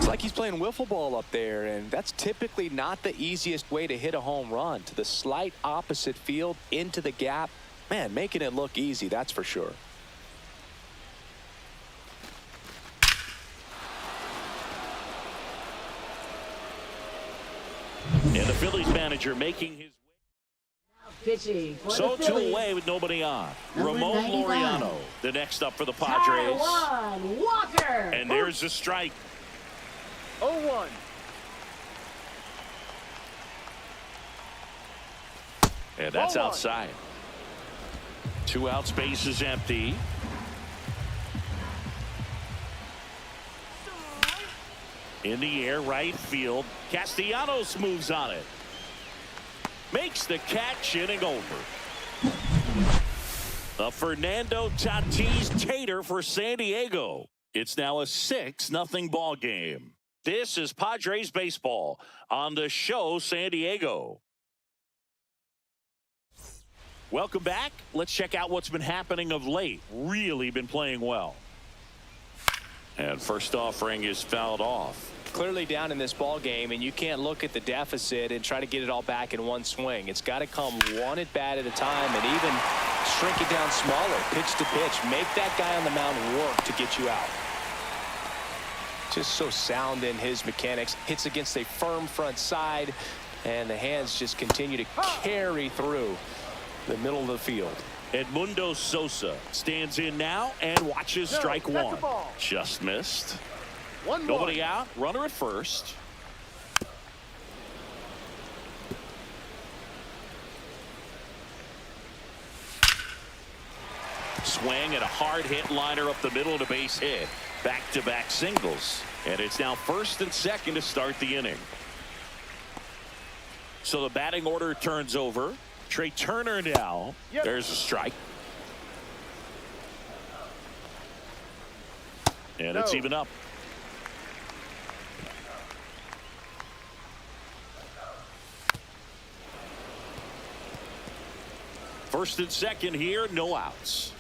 Like he's playing wiffle ball up there, and that's typically not the easiest way to hit a home run. To the slight opposite field, into the gap. Man, making it look easy, that's for sure. And the Phillies manager making his Pitching for so the 2 Phillies. away with nobody on. Number Ramon 95. Laureano, the next up for the Padres. Taijuan Walker. And there's a strike. 0-1. And that's 0-1. outside. 2 outs, base is empty. In the air, right field. Castellanos moves on it. Makes the catch, inning over. A Fernando Tatis Tater for San Diego. It's now a 6-0 ball game. This is Padres baseball on the show San Diego. Welcome back. Let's check out what's been happening of late. Really been playing well. And first offering is fouled off. Clearly down in this ball game, and you can't look at the deficit and try to get it all back in one swing. It's got to come one at bat at a time, and even shrink it down smaller, pitch to pitch. Make that guy on the mound work to get you out. Just so sound in his mechanics. Hits against a firm front side, and the hands just continue to carry through the middle of the field. Edmundo Sosa stands in now and watches strike 1. Just missed. Nobody out. Runner at first. Swing and a hard hit liner up the middle of the base hit. Back-to-back singles. And it's now first and second to start the inning. So the batting order turns over. Trey Turner now. Yep. There's a strike. And it's even up. First and second here, no outs.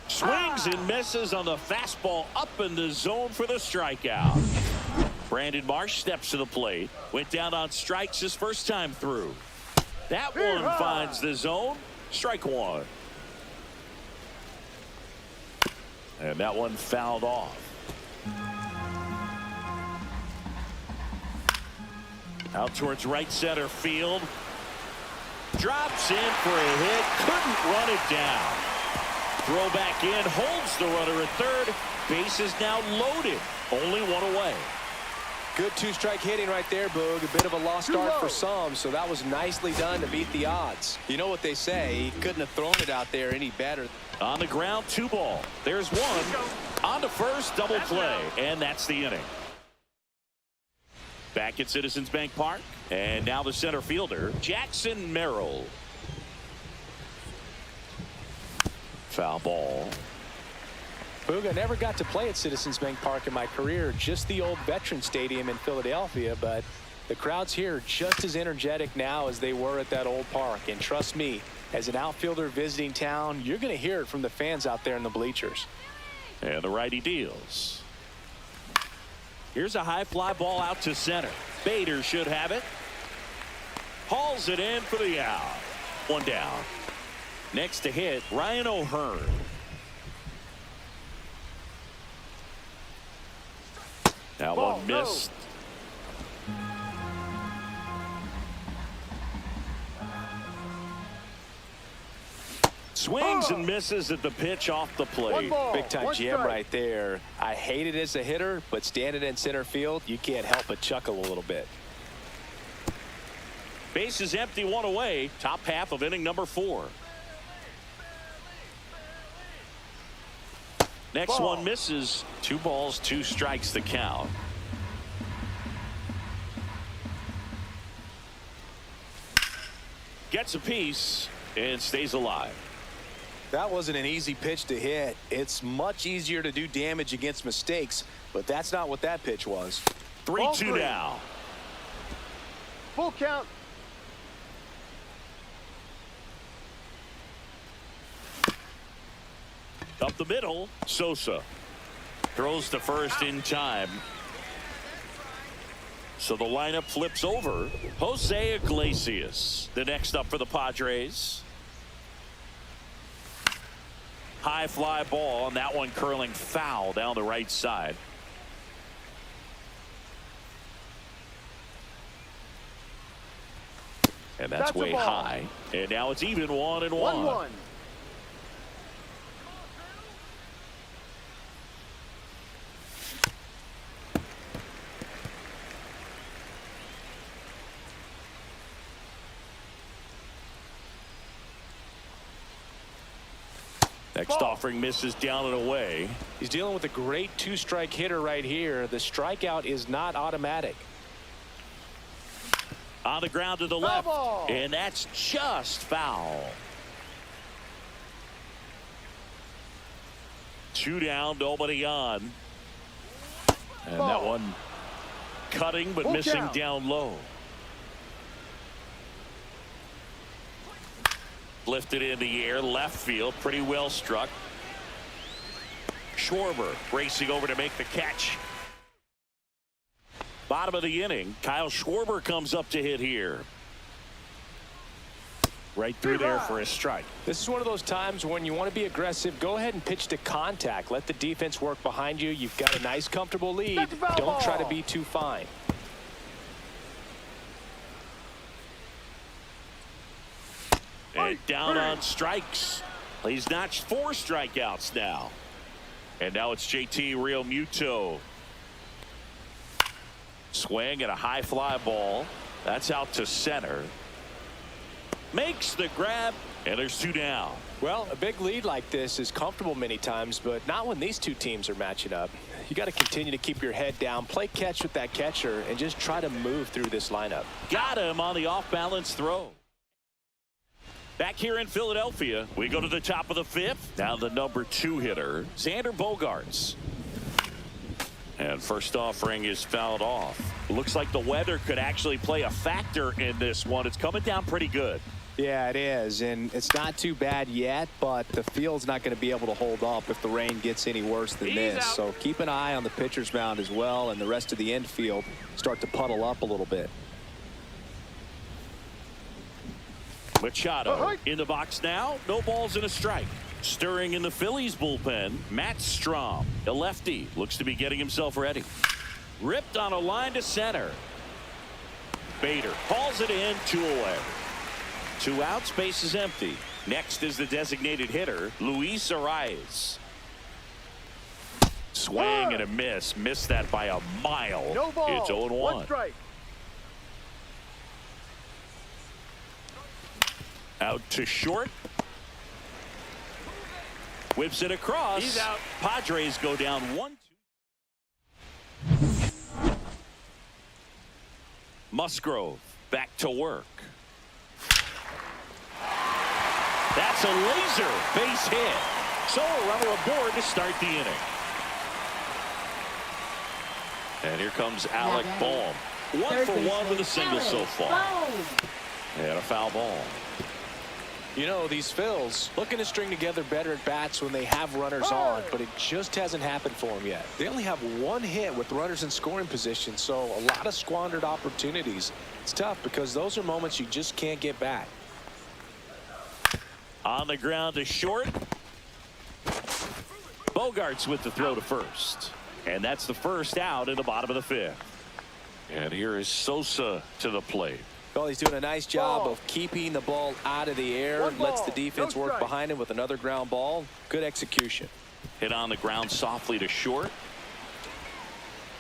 Swings and misses on the fastball up in the zone for the strikeout. Brandon Marsh steps to the plate. Went down on strikes his first time through. That one finds the zone. Strike 1. And that one fouled off. Out towards right center field. Drops in for a hit. Couldn't run it down. Throw back in. Holds the runner at third. Base is now loaded. Only 1 away. Good 2-strike hitting right there, Boog. A bit of a lost start for some, so that was nicely done to beat the odds. You know what they say, he couldn't have thrown it out there any better. On the ground, 2 ball. There's 1. On to first, double play, and that's the inning. Back at Citizens Bank Park, and now the center fielder, Jackson Merrill. Foul ball. Boog, I never got to play at Citizens Bank Park in my career, just the old Veteran Stadium in Philadelphia, but the crowds here are just as energetic now as they were at that old park. And trust me, as an outfielder visiting town, you're going to hear it from the fans out there in the bleachers. And the righty deals. Here's a high fly ball out to center. Bader should have it. Hauls it in for the out. One down. Next to hit, Ryan O'Hearn. That one missed. Swings and misses at the pitch off the plate. Big time jam right there. I hate it as a hitter, but standing in center field, you can't help but chuckle a little bit. Base is empty, one away. Top half of inning number 4. Next one misses. 2 balls, 2 strikes the count. Gets a piece and stays alive. That wasn't an easy pitch to hit. It's much easier to do damage against mistakes, but that's not what that pitch was. 3-2 now. Full count. Up the middle, Sosa throws to first in time. So the lineup flips over. Jose Iglesias, the next up for the Padres. High fly ball, and that one curling foul down the right side. And that's way high. And now it's even 1-1. 1-1. Next offering misses down and away. He's dealing with a great 2-strike hitter right here. The strikeout is not automatic. On the ground to the left. And that's just foul. 2 down, nobody on. And that one cutting but missing down low. Lifted in the air, left field, pretty well struck. Schwarber racing over to make the catch. Bottom of the inning, Kyle Schwarber comes up to hit here. Right through there for a strike. This is one of those times when you want to be aggressive. Go ahead and pitch to contact. Let the defense work behind you. You've got a nice, comfortable lead. Don't try to be too fine. And down on strikes. He's notched 4 strikeouts now. And now it's JT Realmuto. Swing and a high fly ball. That's out to center. Makes the grab, and there's 2 down. Well, a big lead like this is comfortable many times, but not when these 2 teams are matching up. You got to continue to keep your head down, play catch with that catcher, and just try to move through this lineup. Got him on the off-balance throw. Back here in Philadelphia, we go to the top of the 5th. Now the number 2 hitter, Xander Bogaerts. And first offering is fouled off. Looks like the weather could actually play a factor in this one. It's coming down pretty good. Yeah, it is, and it's not too bad yet, but the field's not going to be able to hold up if the rain gets any worse than this. So keep an eye on the pitcher's mound as well, and the rest of the infield start to puddle up a little bit. Machado in the box now. No balls and a strike. Stirring in the Phillies bullpen, Matt Strom, a lefty, looks to be getting himself ready. Ripped on a line to center. Bader hauls it in, 2 away. 2 outs, base is empty. Next is the designated hitter, Luis Arraez. Swing and a miss. Missed that by a mile. No ball. It's 0-1. 1 strike. Out to short. Whips it across. He's out. Padres go down 1-2. Musgrove back to work. That's a laser base hit. So a runner aboard to start the inning. And here comes Alec Bohm. 1 for 1 with a single so far. And a foul ball. You know, these Phils looking to string together better at bats when they have runners on, but it just hasn't happened for them yet. They only have 1 hit with runners in scoring position, so a lot of squandered opportunities. It's tough because those are moments you just can't get back. On the ground to short. Bogaerts with the throw to first. And that's the first out in the bottom of the 5th. And here is Sosa to the plate. Well, he's doing a nice job of keeping the ball out of the air. Lets the defense work behind him with another ground ball. Good execution. Hit on the ground softly to short.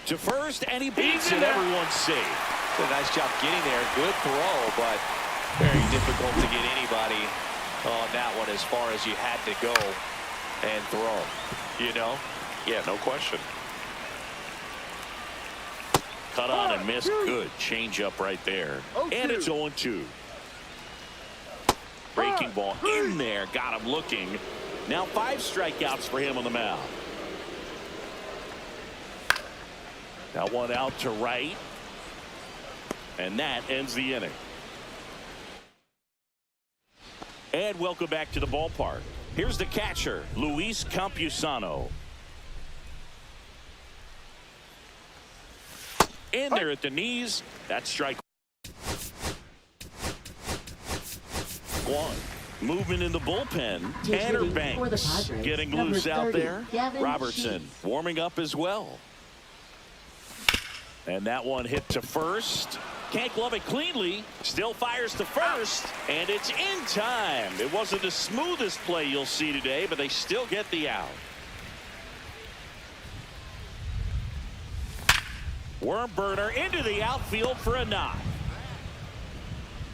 To first, and he beats it. Everyone's safe. Did a nice job getting there. Good throw, but very difficult to get anybody on that one as far as you had to go and throw. You know? Yeah, no question. Cut on and missed. Good changeup right there. And it's 0-2. Breaking ball in there. Got him looking. Now 5 strikeouts for him on the mound. That one out to right. And that ends the inning. And welcome back to the ballpark. Here's the catcher, Luis Campusano. In there at the knees. That's strike 1. Movement in the bullpen. Tanner Banks getting loose out there. Robertson warming up as well. And that one hit to first. Can't glove it cleanly. Still fires to first. And it's in time. It wasn't the smoothest play you'll see today, but they still get the out. Worm burner into the outfield for a knock.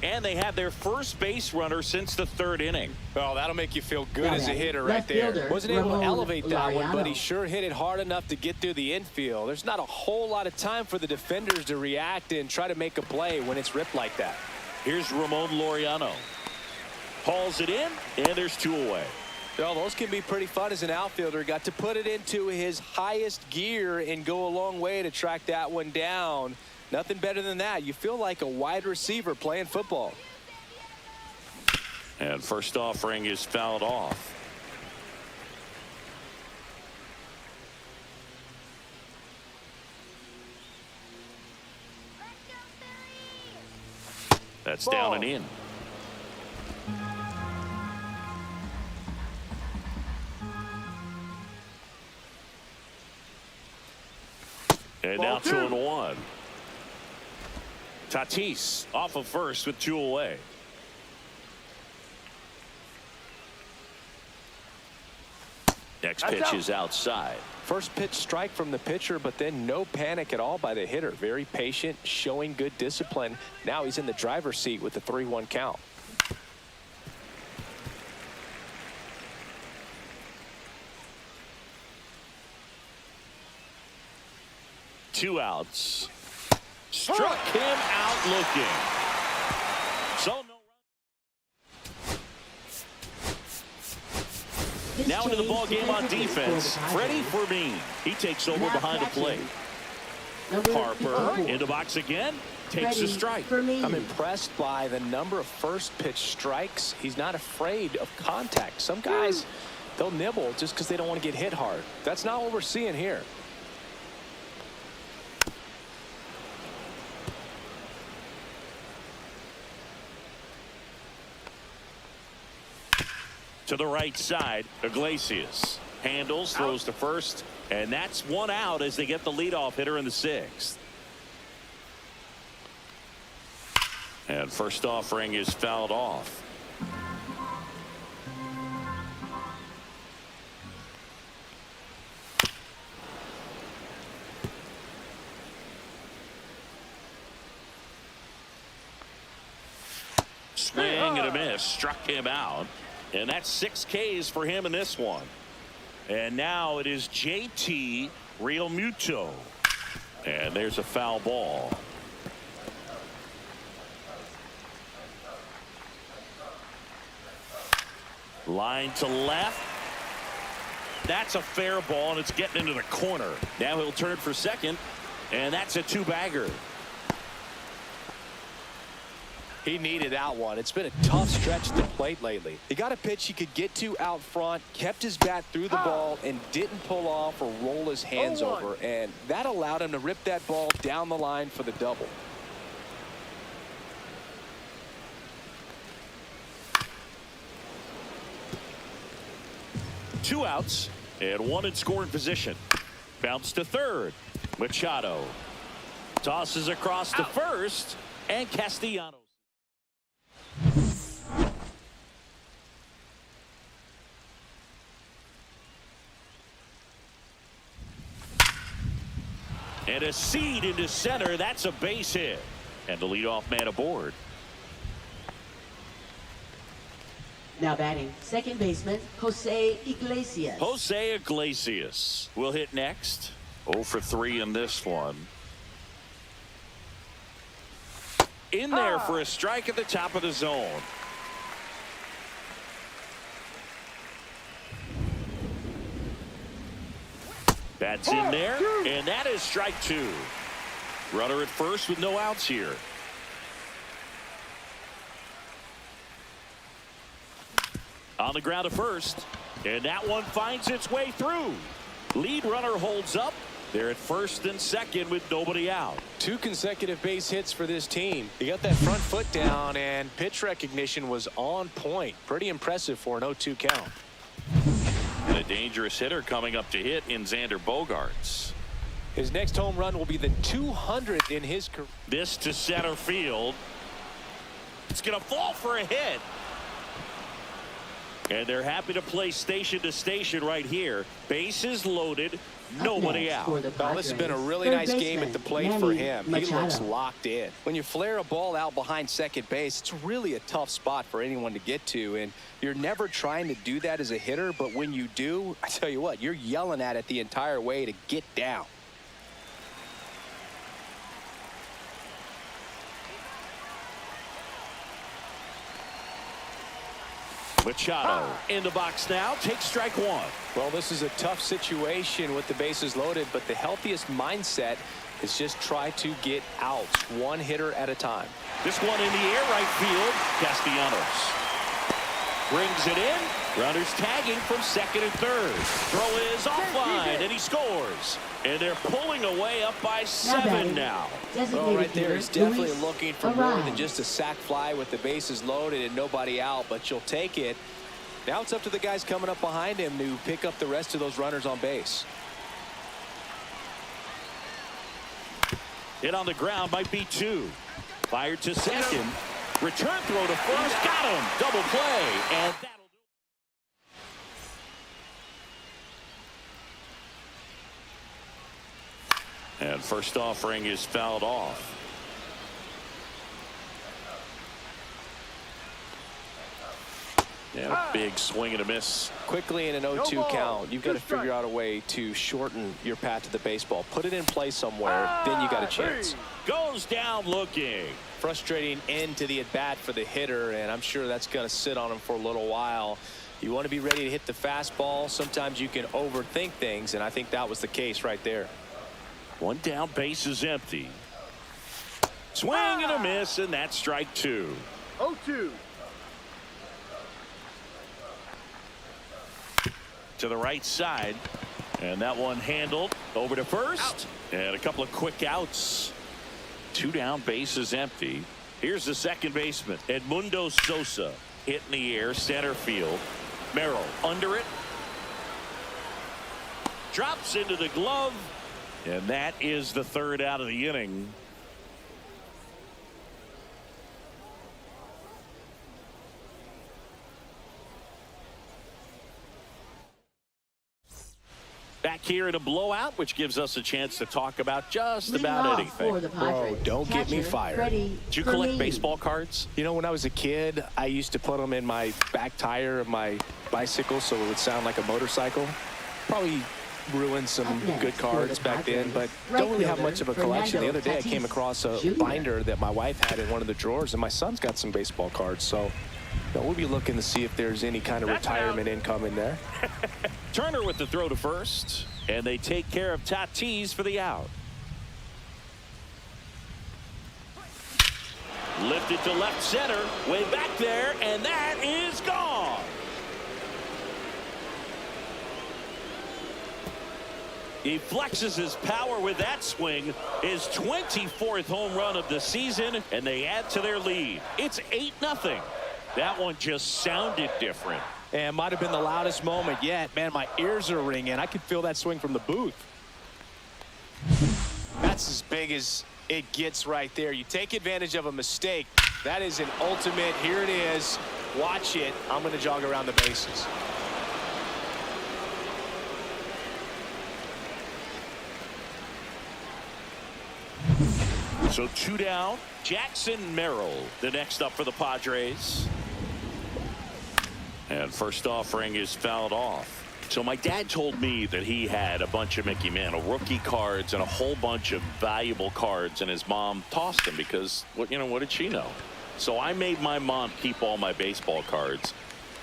And they have their first base runner since the 3rd inning. Well, that'll make you feel good as a hitter right there. Wasn't able to elevate that one, but he sure hit it hard enough to get through the infield. There's not a whole lot of time for the defenders to react and try to make a play when it's ripped like that. Here's Ramon Laureano. Hauls it in, and there's 2 away. Well, those can be pretty fun as an outfielder. Got to put it into his highest gear and go a long way to track that one down. Nothing better than that. You feel like a wide receiver playing football. And first offering is fouled off. That's down and in. And now 2-1. Tatis off of first with 2 away. Next pitch is outside. First pitch strike from the pitcher, but then no panic at all by the hitter. Very patient, showing good discipline. Now he's in the driver's seat with the 3-1 count. Two outs. Struck him out looking. So no run. Now into the ball game on defense. Freddie Fermin. He takes over behind the plate. Harper in the box again. Takes the strike. I'm impressed by the number of first pitch strikes. He's not afraid of contact. Some guys, they'll nibble just because they don't want to get hit hard. That's not what we're seeing here. To the right side, Iglesias handles, throws to first, and that's 1 out as they get the leadoff hitter in the 6th. And first offering is fouled off. Swing and a miss, struck him out. And that's 6 Ks for him in this one. And now it is JT Realmuto. And there's a foul ball. Line to left. That's a fair ball, and it's getting into the corner. Now he'll turn for second, and that's a two-bagger. He needed that one. It's been a tough stretch at the plate lately. He got a pitch he could get to out front, kept his bat through the ball, and didn't pull off or roll his hands over. And that allowed him to rip that ball down the line for the double. Two outs and one in scoring position. Bounce to third. Machado tosses across to first, and Castellanos. And a seed into center. That's a base hit. And the leadoff man aboard. Now batting, second baseman, Jose Iglesias. Jose Iglesias will hit next. 0 for 3 in this one. In there for a strike at the top of the zone. That's in there, and that is strike 2. Runner at first with no outs here. On the ground to first, and that one finds its way through. Lead runner holds up. They're at first and second with nobody out. 2 consecutive base hits for this team. He got that front foot down, and pitch recognition was on point. Pretty impressive for an 0-2 count. And a dangerous hitter coming up to hit in Xander Bogaerts. His next home run will be the 200th in his career. This to center field. It's going to fall for a hit. And they're happy to play station to station right here. Bases loaded. Nobody out. Well, this has been a really nice game at the plate for him. He looks locked in. When you flare a ball out behind second base, it's really a tough spot for anyone to get to. And you're never trying to do that as a hitter. But when you do, I tell you what, you're yelling at it the entire way to get down. Machado in the box now. Takes strike 1. Well, this is a tough situation with the bases loaded, but the healthiest mindset is just try to get outs, one hitter at a time. This one in the air, right field. Castellanos brings it in. Runners tagging from second and third. Throw is offline, and he scores. And they're pulling away up by 7 now. Well, right there, he's definitely looking for more than just a sac fly with the bases loaded and nobody out, but you'll take it. Now it's up to the guys coming up behind him to pick up the rest of those runners on base. Hit on the ground might be 2. Fired to second. Return throw to first. Got him. Double play. And that'll do. And first offering is fouled off. Yeah, a big swing and a miss. Quickly in an 0-2 count, you've got to figure out a way to shorten your path to the baseball. Put it in play somewhere, then you got a chance. Goes down looking. Frustrating end to the at-bat for the hitter, and I'm sure that's going to sit on him for a little while. You want to be ready to hit the fastball. Sometimes you can overthink things, and I think that was the case right there. One down, base is empty. Swing and a miss, and that's strike 2. 0-2. To the right side, and that one handled over to first. And a couple of quick outs. 2 down, base is empty. Here's the second baseman, Edmundo Sosa. Hit in the air, center field. Merrill under it. Drops into the glove. And that is the 3rd out of the inning. Back here in a blowout, which gives us a chance to talk about just about anything. Bro, don't get me fired. Did you collect baseball cards? You know, when I was a kid, I used to put them in my back tire of my bicycle so it would sound like a motorcycle. Probably ruined some good cards back then, but don't really have much of a collection. The other day I came across a binder that my wife had in one of the drawers, and my son's got some baseball cards, so We'll be looking to see if there's any kind of retirement incoming there. Turner with the throw to first, and they take care of Tatis for the out. Lifted to left center, way back there, and that is gone. He flexes his power with that swing, his 24th home run of the season, and they add to their lead. It's 8-0. That one just sounded different. And might have been the loudest moment yet. Man, my ears are ringing. I could feel that swing from the booth. That's as big as it gets right there. You take advantage of a mistake. That is an ultimate. Here it is. Watch it. I'm going to jog around the bases. So 2 down. Jackson Merrill, the next up for the Padres. And first offering is fouled off. So my dad told me that he had a bunch of Mickey Mantle rookie cards and a whole bunch of valuable cards, and his mom tossed them because, what did she know? So I made my mom keep all my baseball cards.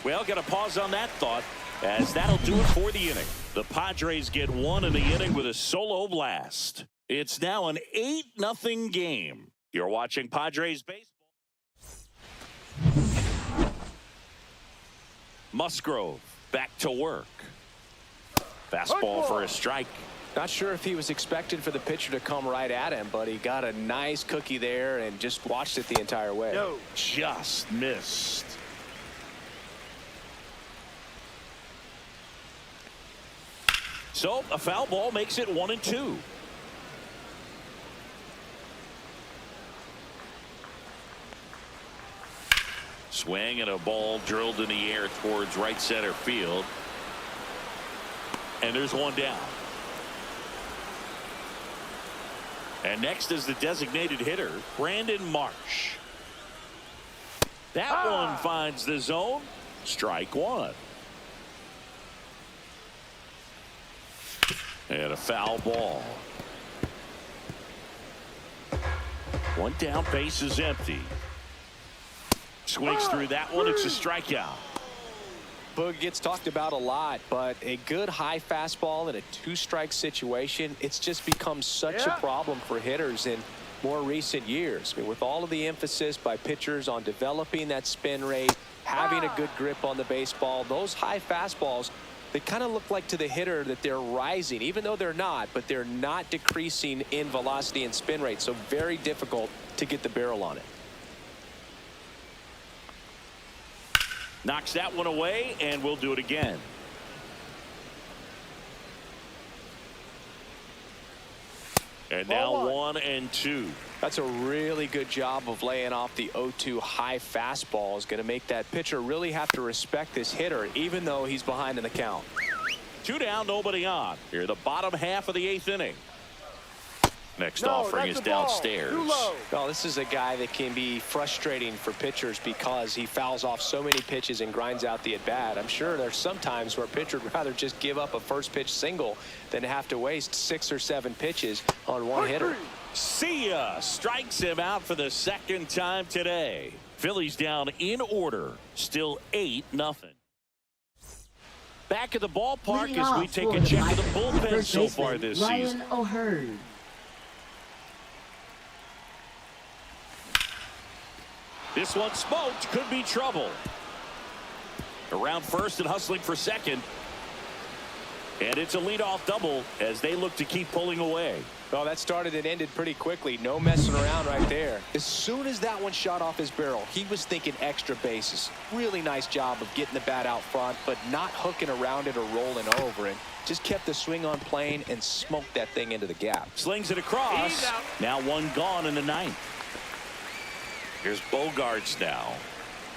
Well, got to pause on that thought, as that'll do it for the inning. The Padres get one in the inning with a solo blast. It's now an 8-0 game. You're watching Padres baseball. Musgrove back to work. Fastball for a strike. Not sure if he was expecting for the pitcher to come right at him, but he got a nice cookie there and just watched it the entire way. Just missed. So a foul ball makes it 1-2. Swing and a ball drilled in the air towards right center field. And there's one down. And next is the designated hitter, Brandon Marsh. That one finds the zone. Strike one. And a foul ball. One down, base is empty. Swings through that one. It's a strikeout. Boog gets talked about a lot, but a good high fastball in a 2-strike situation, it's just become such a problem for hitters in more recent years. I mean, with all of the emphasis by pitchers on developing that spin rate, having a good grip on the baseball, those high fastballs, they kind of look like to the hitter that they're rising, even though they're not, but they're not decreasing in velocity and spin rate. So very difficult to get the barrel on it. Knocks that one away, and we'll do it again. And now 1-2. That's a really good job of laying off the 0-2 high fastball. Is going to make that pitcher really have to respect this hitter, even though he's behind in the count. 2 down, nobody on. Here, the bottom half of the 8th inning. Next offering is downstairs. Well, this is a guy that can be frustrating for pitchers because he fouls off so many pitches and grinds out the at-bat. I'm sure there's some times where a pitcher would rather just give up a first pitch single than have to waste 6 or 7 pitches on one hitter. See ya. Strikes him out for the second time today. Phillies down in order. Still 8-0. Back at the ballpark as we take a check of the bullpen so far this season. O'Hearn. This one smoked. Could be trouble. Around first and hustling for second. And it's a leadoff double as they look to keep pulling away. Well, that started and ended pretty quickly. No messing around right there. As soon as that one shot off his barrel, he was thinking extra bases. Really nice job of getting the bat out front, but not hooking around it or rolling over it. Just kept the swing on plane and smoked that thing into the gap. Slings it across. Now one gone in the 9th. Here's Bogaerts now.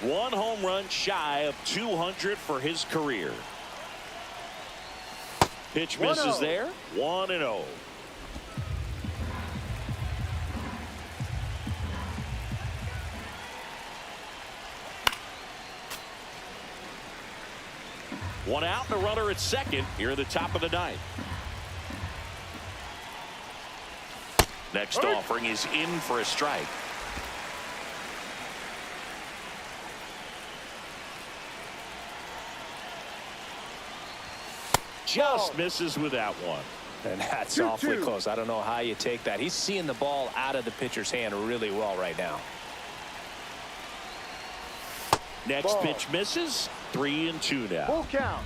1 home run shy of 200 for his career. Pitch misses there. 1-0. One out and a runner at second here at the top of the 9th. Next offering is in for a strike. just misses with that one. And that's awfully close. I don't know how you take that. He's seeing the ball out of the pitcher's hand really well right now. Next pitch misses. 3-2 now. Full count.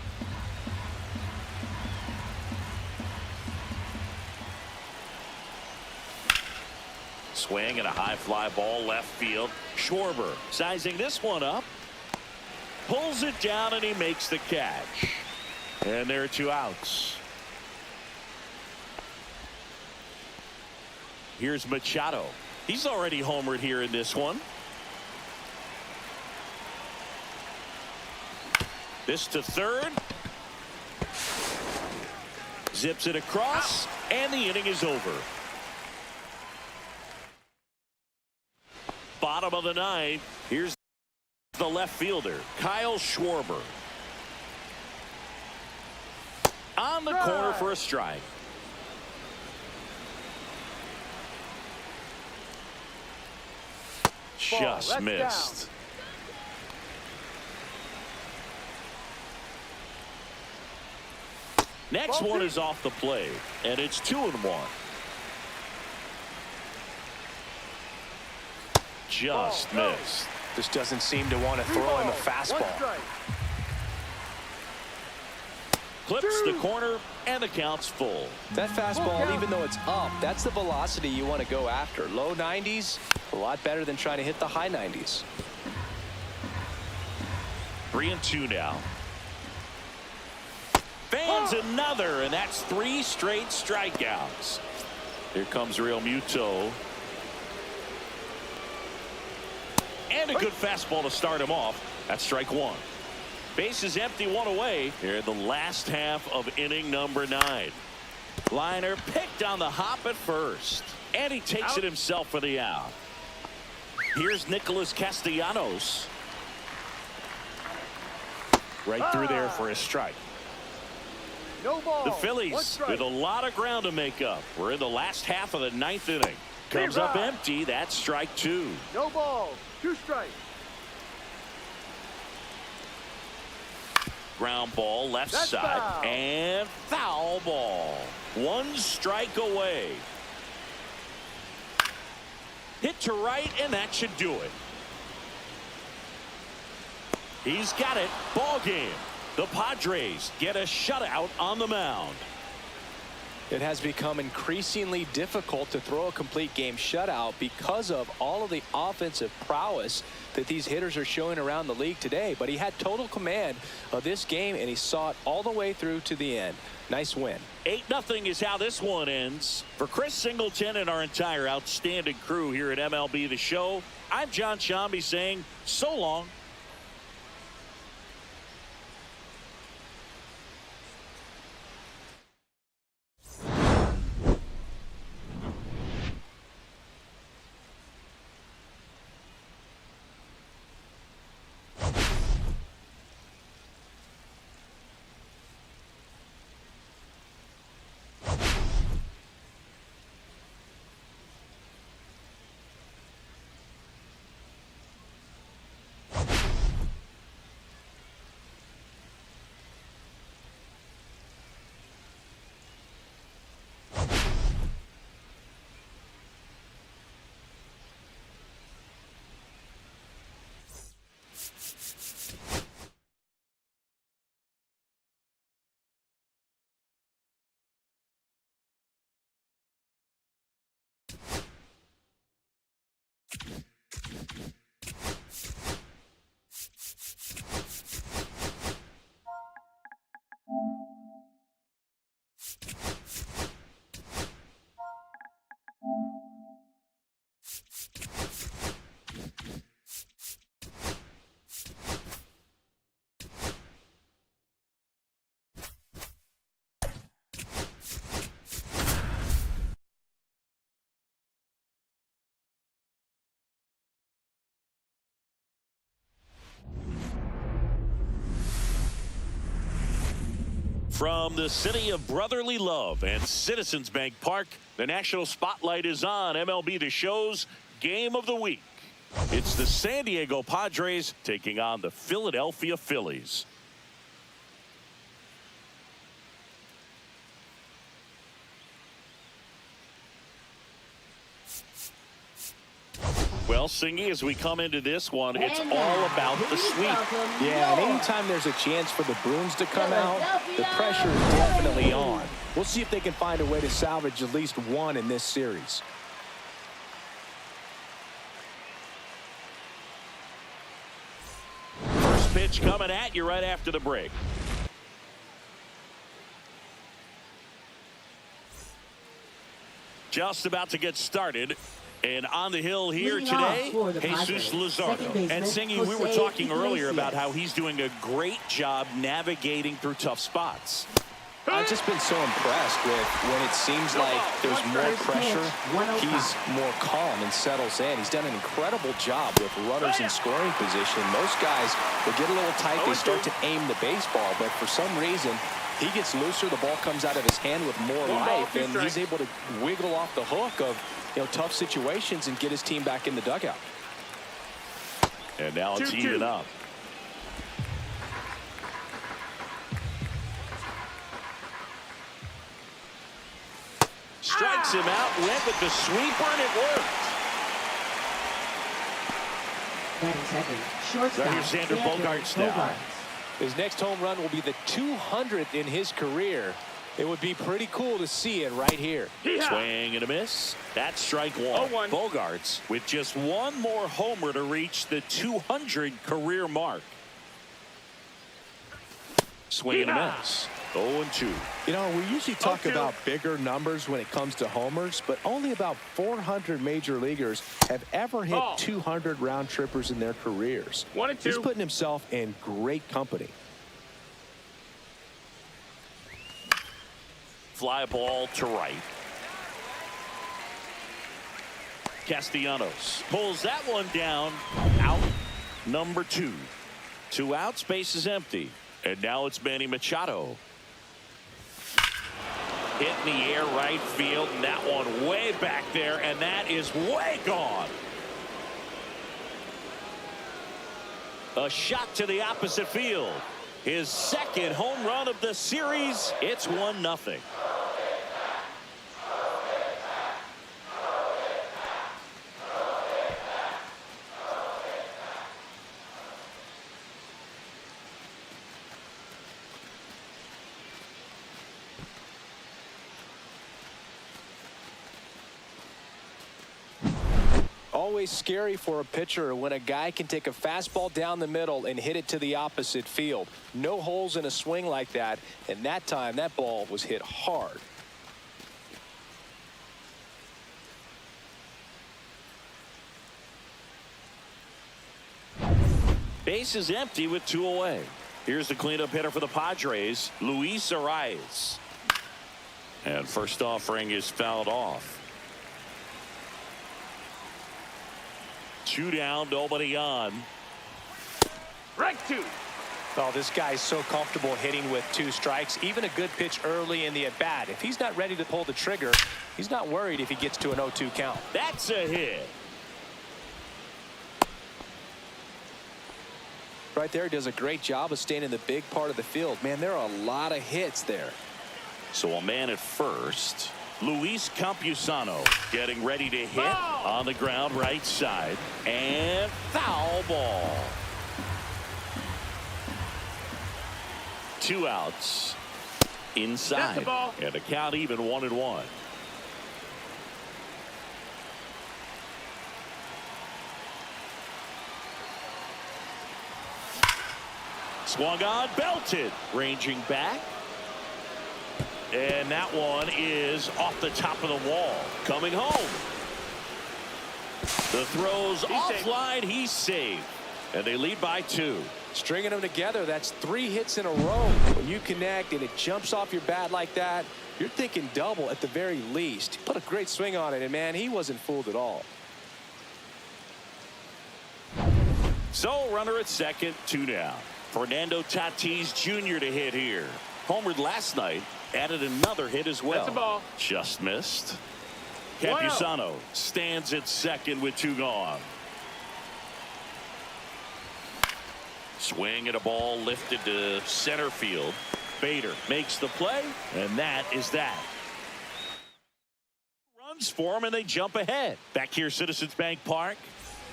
Swing and a high fly ball left field. Schwarber sizing this one up. Pulls it down and he makes the catch. And there are 2 outs. Here's Machado. He's already homered here in this one. This to third. Zips it across, and the inning is over. Bottom of the 9th. Here's the left fielder, Kyle Schwarber. On the corner for a strike. Just missed. Next one is off the plate, and it's 2-1. Just missed. Just doesn't seem to want to throw him a fastball. Clips the corner, and the count's full. That fastball, even though it's up, that's the velocity you want to go after. Low 90s, a lot better than trying to hit the high 90s. 3-2 now. Fans another, and that's 3 straight strikeouts. Here comes Real Muto. And a good fastball to start him off. That's strike 1. Base is empty, 1 away. Here in the last half of inning number 9. Liner picked on the hop at first. And he takes it himself for the out. Here's Nicholas Castellanos. Right through there for a strike. No ball. The Phillies with a lot of ground to make up. We're in the last half of the 9th inning. Comes up empty. That's strike 2. No ball. 2 strikes. Ground ball left side. Foul. And foul ball. 1 strike away. Hit to right, and that should do it. He's got it. Ball game. The Padres get a shutout on the mound. It has become increasingly difficult to throw a complete game shutout because of all of the offensive prowess that these hitters are showing around the league today. But he had total command of this game, and he saw it all the way through to the end. Nice win. 8-0 is how this one ends. For Chris Singleton and our entire outstanding crew here at MLB The Show, I'm John Shambi saying so long. From the city of brotherly love and Citizens Bank Park, the national spotlight is on MLB The Show's Game of the Week. It's the San Diego Padres taking on the Philadelphia Phillies. Well, Singy, as we come into this one, it's all about the sweep. Yeah, and anytime there's a chance for the Bruins to come out, the pressure is definitely on. We'll see if they can find a way to salvage at least one in this series. First pitch coming at you right after the break. Just about to get started. And on the hill here today, Jesus Luzardo. And Singy, we were talking earlier about how he's doing a great job navigating through tough spots. I've just been so impressed with when it seems like there's more pressure, he's more calm and settles in. He's done an incredible job with runners in scoring position. Most guys, they get a little tight, they start to aim the baseball, but for some reason, he gets looser, the ball comes out of his hand with more life, and he's able to wiggle off the hook of tough situations and get his team back in the dugout. And now it's even up. Strikes him out, went with the sweeper, and it worked. Shortstop, here's Xander Bogaerts now. His next home run will be the 200th in his career. It would be pretty cool to see it right here. Swing and a miss. That's strike one. Bogaerts with just one more homer to reach the 200 career mark. Swing and a miss. 0-2. We usually talk about bigger numbers when it comes to homers, but only about 400 major leaguers have ever hit 200 round trippers in their careers. 1-2. He's putting himself in great company. Fly ball to right. Castellanos pulls that one down. Out number 2. 2 outs, base is empty. And now it's Manny Machado. Hit in the air right field, and that one way back there, and that is way gone. A shot to the opposite field. His second home run of the series. It's 1-0. Always scary for a pitcher when a guy can take a fastball down the middle and hit it to the opposite field. No holes in a swing like that, and that time that ball was hit hard. Base is empty with 2 away. Here's the cleanup hitter for the Padres, Luis Arraez. And first offering is fouled off. 2 down, nobody on. Strike 2. Oh, this guy's so comfortable hitting with 2 strikes. Even a good pitch early in the at-bat. If he's not ready to pull the trigger, he's not worried if he gets to an 0-2 count. That's a hit. Right there, he does a great job of staying in the big part of the field. Man, there are a lot of hits there. So a man at first. Luis Campusano getting ready to hit on the ground right side. And foul ball. 2 outs. Inside. And the count even 1-1. Swung on, belted. Ranging back. And that one is off the top of the wall. Coming home. The throw's offline. He's safe. And they lead by 2. Stringing them together, that's 3 hits in a row. When you connect and it jumps off your bat like that, you're thinking double at the very least. He put a great swing on it, and man, he wasn't fooled at all. So runner at second, 2 down. Fernando Tatis Jr. to hit here. Homered last night. Added another hit as well. That's a ball. Just missed. Campusano stands at second with 2 gone. Swing and a ball lifted to center field. Bader makes the play, and that is that. Runs for him, and they jump ahead. Back here, Citizens Bank Park.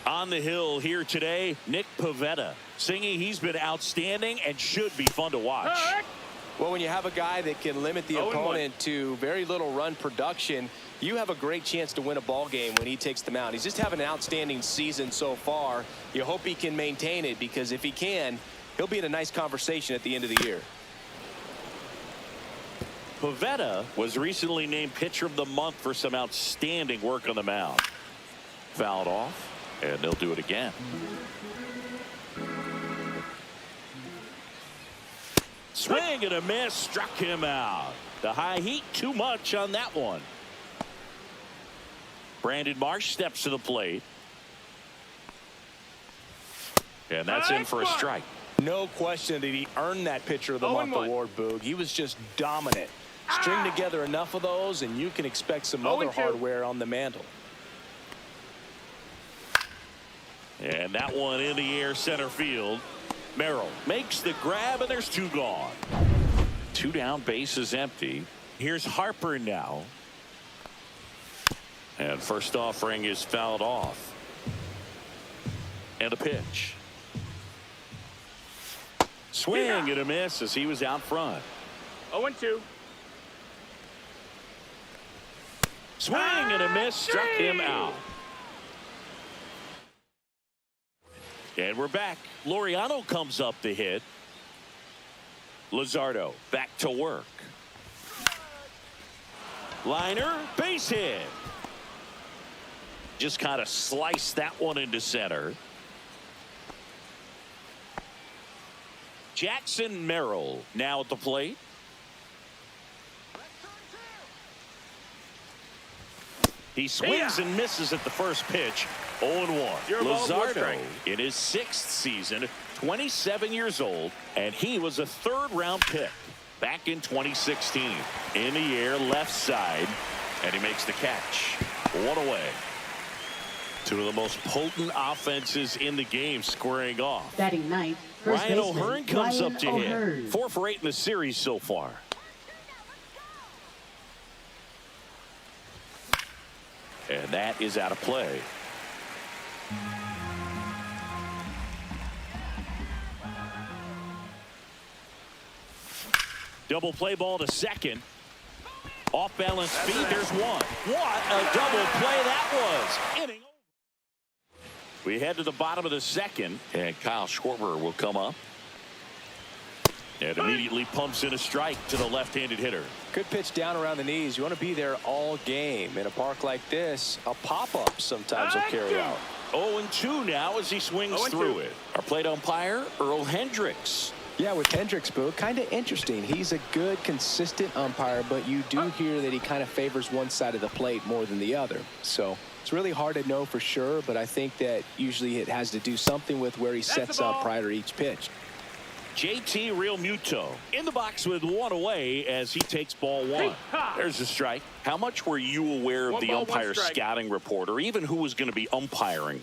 On the hill here today, Nick Pivetta, singing he's been outstanding and should be fun to watch. Well, when you have a guy that can limit the 0-1. opponent to very little run production, you have a great chance to win a ball game when he takes the mound. He's just having an outstanding season so far. You hope he can maintain it, because if he can, he'll be in a nice conversation at the end of the year. Pivetta was recently named Pitcher of the Month for some outstanding work on the mound. Fouled off, and they'll do it again. Swing and a miss, struck him out. The high heat, too much on that one. Brandon Marsh steps to the plate. And that's in for a strike. No question that he earned that Pitcher of the Month 0-1. award, Boog. He was just dominant. String together enough of those, and you can expect some other 0-2. hardware on the mantle. And that one in the air, center field. Merrill makes the grab, and there's two gone. Two down, base is empty. Here's Harper now. And first offering is fouled off. And a pitch. Swing and a miss as he was out front. 0-2. Swing and a miss, struck him out. And we're back. Laureano comes up to hit. Luzardo back to work. Liner, base hit. Just kind of sliced that one into center. Jackson Merrill now at the plate. He swings and misses at the first pitch. 0-1. Your ball, one Luzardo strike. in his 6th season, 27 years old, and he was a 3rd-round pick back in 2016. In the air, left side, and he makes the catch. One away. Two of the most potent offenses in the game squaring off. Batting ninth, first Ryan baseman, O'Hearn comes Ryan up to O'Hearn. hit. 4 for 8 in the series so far. And that is out of play. Double play ball to second. Off balance feed. There's one. What a double play that was. Inning over. We head to the bottom of the second, and Kyle Schwarber will come up and immediately pumps in a strike to the left-handed hitter. Good pitch down around the knees. You want to be there all game. In a park like this, a pop-up sometimes will carry out. 0-2 now as he swings 0-2. through it. Our plate umpire, Earl Hendricks. Yeah, with Hendricks, Boo, kind of interesting. He's a good, consistent umpire, but you do hear that he kind of favors one side of the plate more than the other. So it's really hard to know for sure, but I think that usually it has to do something with where he sets up prior to each pitch. JT Realmuto in the box with one away as he takes ball one. There's a strike. How much were you aware of One the ball, one umpire strike. scouting report, or even who was going to be umpiring?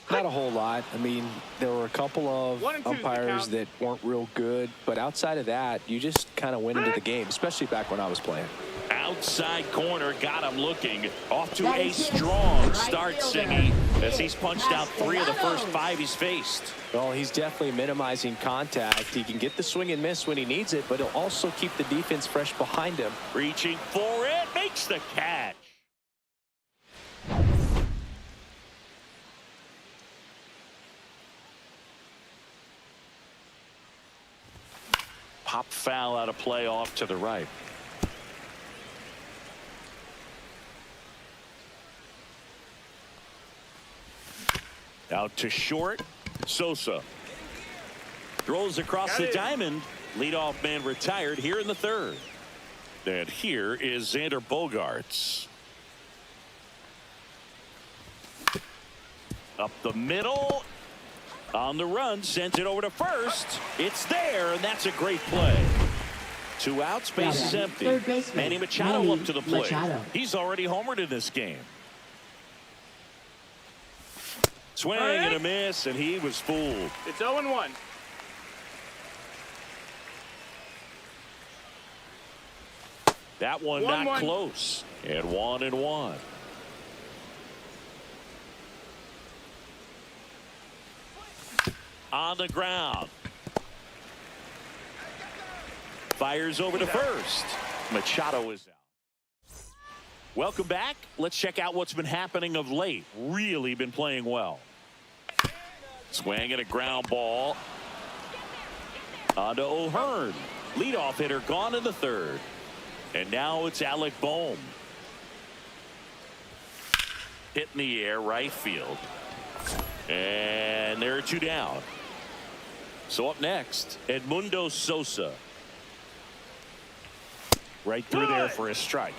Not a whole lot. I mean, there were a couple of 1 and 2 is the umpires count. that weren't real good, but outside of that, you just kind of went into the game, especially back when I was playing. Outside corner, got him looking. Off to That a is hit. strong Right start, fielder. Singy, as he's punched out 3 of the first 5 he's faced. Well, he's definitely minimizing contact. He can get the swing and miss when he needs it, but he'll also keep the defense fresh behind him. Reaching for it, makes the catch. Pop foul out of play off to the right. Out to short. Sosa throws across the diamond. Leadoff man retired here in the 3rd. And here is Xander Bogaerts. Up the middle. On the run, sends it over to first. It's there, and that's a great play. 2 outs, base is empty. Third baseman, Manny Machado Manny up to the plate. Machado. He's already homered in this game. Swing and a miss, and he was fooled. It's 0-1. That one 1-1. not close. And 1-1. On the ground. Fires over to first. Machado is out. Welcome back. Let's check out what's been happening of late. Really been playing well. Swing and a ground ball. On to O'Hearn. Leadoff hitter gone in the third. And now it's Alec Bohm. Hit in the air, right field. And there are two down. So up next, Edmundo Sosa. Right through there for a strike.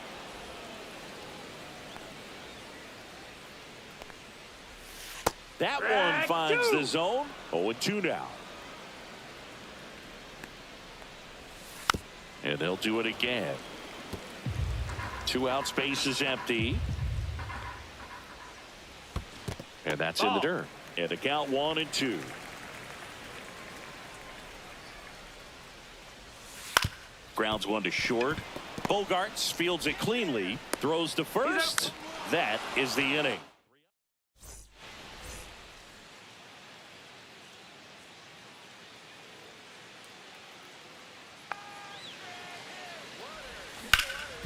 That one finds the zone. 0-2 now. And they'll do it again. 2 out, space is empty. And that's in the dirt. And the count 1-2. Grounds one to short. Bogaerts fields it cleanly. Throws to first. That is the inning.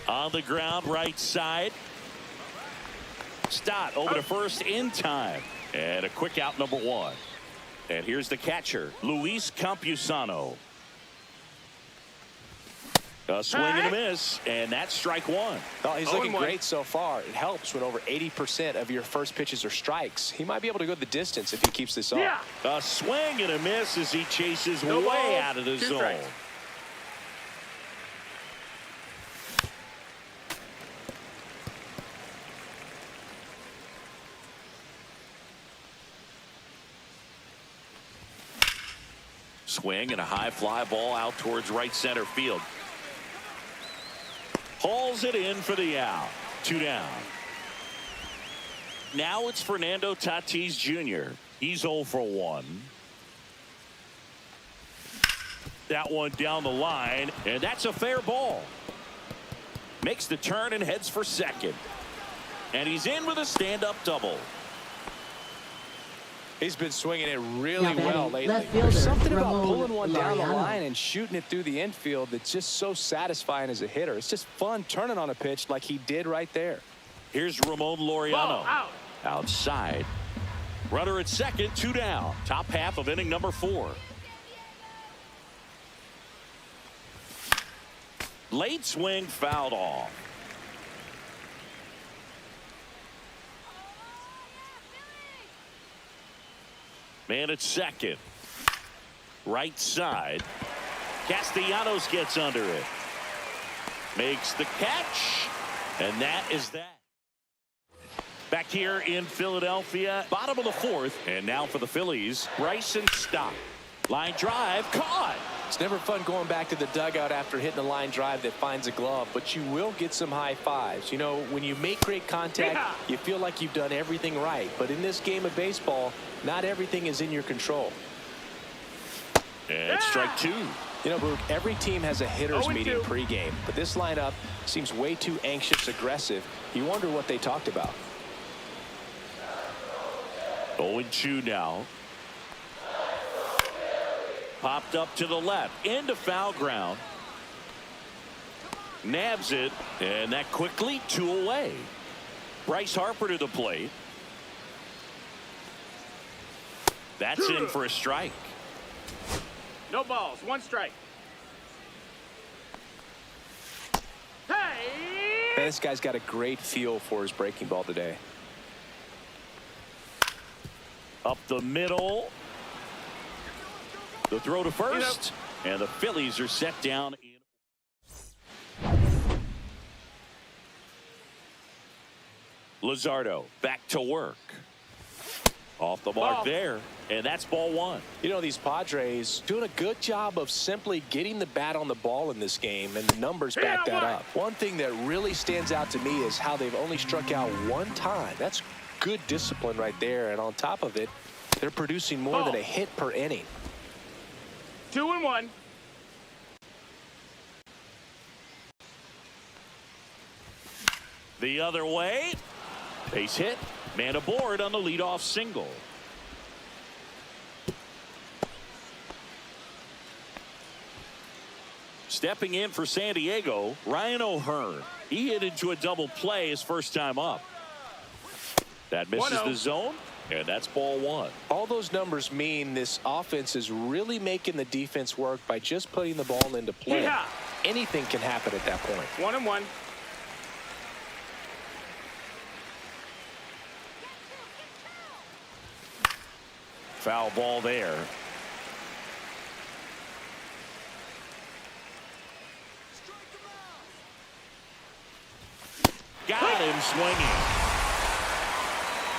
On the ground, right side. Stott over to first in time. And a quick out, number 1. And here's the catcher, Luis Campusano. A swing and a miss, and that's strike 1. Oh, he's looking great so far. It helps when over 80% of your first pitches are strikes. He might be able to go the distance if he keeps this up. A swing and a miss as he chases way out of the zone. Strikes. Swing and a high fly ball out towards right center field. Hauls it in for the out. 2 down. Now it's Fernando Tatis Jr. He's 0 for 1. That one down the line, and that's a fair ball. Makes the turn and heads for second. And he's in with a stand-up double. He's been swinging it really well lately. left fielder, There's something about Ramon pulling one down the Laureano. line and shooting it through the infield that's just so satisfying as a hitter. It's just fun turning on a pitch like he did right there. Here's Ramon Laureano. Ball out. Outside. Runner at second, 2 down. Top half of inning number 4. Late swing fouled off. Man at second. Right side. Castellanos gets under it. Makes the catch. And that is that. Back here in Philadelphia, bottom of the 4th. And now for the Phillies, Bryson Stott. Line drive, caught. It's never fun going back to the dugout after hitting a line drive that finds a glove, but you will get some high fives. You know, when you make great contact, you feel like you've done everything right. But in this game of baseball, not everything is in your control. And strike 2. You know, Brooke, every team has a hitters meeting pregame, but this lineup seems way too anxious, aggressive. You wonder what they talked about. 0-2 now. Popped up to the left into foul ground. Nabs it, and that quickly 2 away. Bryce Harper to the plate. That's in for a strike. No balls, 1 strike. Hey! Man, this guy's got a great feel for his breaking ball today. Up the middle. The throw to first. And the Phillies are set down in. Luzardo back to work. Off the mark there. And that's ball 1. You know, these Padres doing a good job of simply getting the bat on the ball in this game, and the numbers back that up. One thing that really stands out to me is how they've only struck out 1 time. That's good discipline right there, and on top of it, they're producing more than a hit per inning. 2-1. The other way. Base hit. Man aboard on the leadoff single. Stepping in for San Diego, Ryan O'Hearn. He hit into a double play his first time up. That misses the zone, and that's ball one. All those numbers mean this offense is really making the defense work by just putting the ball into play. Yeah. Anything can happen at that point. 1-1. Foul ball there. Got him swinging.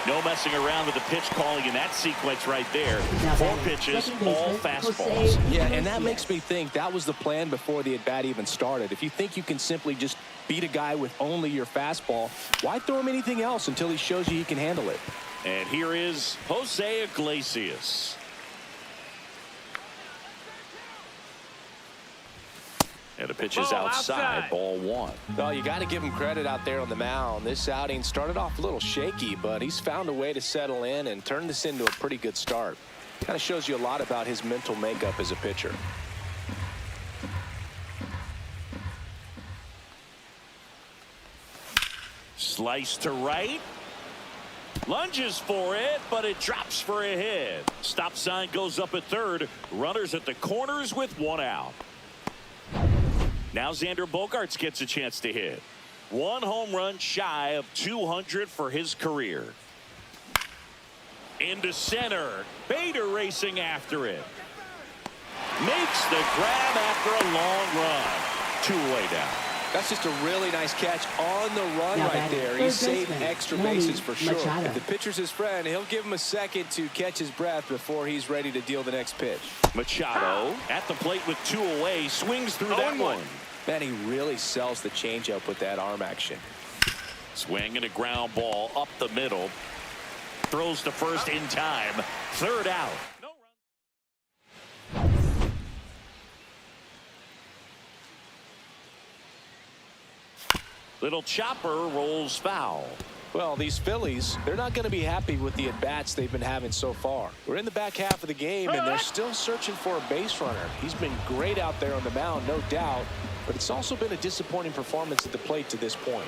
No messing around with the pitch calling in that sequence right there. 4 pitches, all fastballs. Yeah, and that makes me think that was the plan before the at-bat even started. If you think you can simply just beat a guy with only your fastball, why throw him anything else until he shows you he can handle it? And here is Jose Iglesias. And the pitch is outside, ball one. Well, you got to give him credit out there on the mound. This outing started off a little shaky, but he's found a way to settle in and turn this into a pretty good start. Kind of shows you a lot about his mental makeup as a pitcher. Slice to right. Lunges for it, but it drops for a hit. Stop sign goes up at third. Runners at the corners with 1 out. Now Xander Bogaerts gets a chance to hit. 1 home run shy of 200 for his career. Into center. Bader racing after it. Makes the grab after a long run. 2-away down. That's just a really nice catch on the run right there. He's saving extra bases for sure. If the pitcher's his friend, he'll give him a second to catch his breath before he's ready to deal the next pitch. Machado at the plate with 2 away. Swings through that one. Man, he really sells the changeup with that arm action. Swing and a ground ball up the middle. Throws to first in time. 3rd out. Little chopper rolls foul. Well, these Phillies, they're not going to be happy with the at-bats they've been having so far. We're in the back half of the game, and they're still searching for a base runner. He's been great out there on the mound, no doubt, but it's also been a disappointing performance at the plate to this point.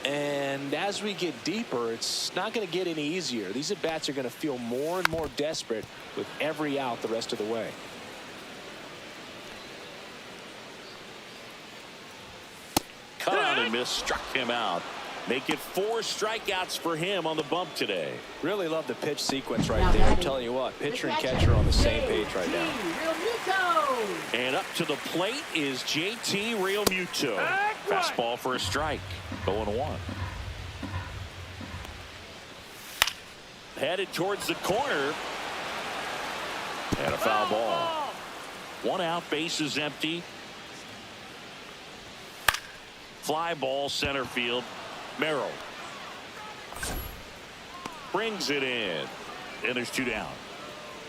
And as we get deeper, it's not going to get any easier. These at-bats are going to feel more and more desperate with every out the rest of the way. Caught and missed, struck him out. Make it 4 strikeouts for him on the bump today. Really love the pitch sequence right there. I'm telling you what, pitcher and catcher are on the same page right now. And up to the plate is JT Realmuto. Fastball for a strike. 0-1. Headed towards the corner. And a foul ball. 1 out, base is empty. Fly ball center field. Merrill brings it in, and there's 2 down.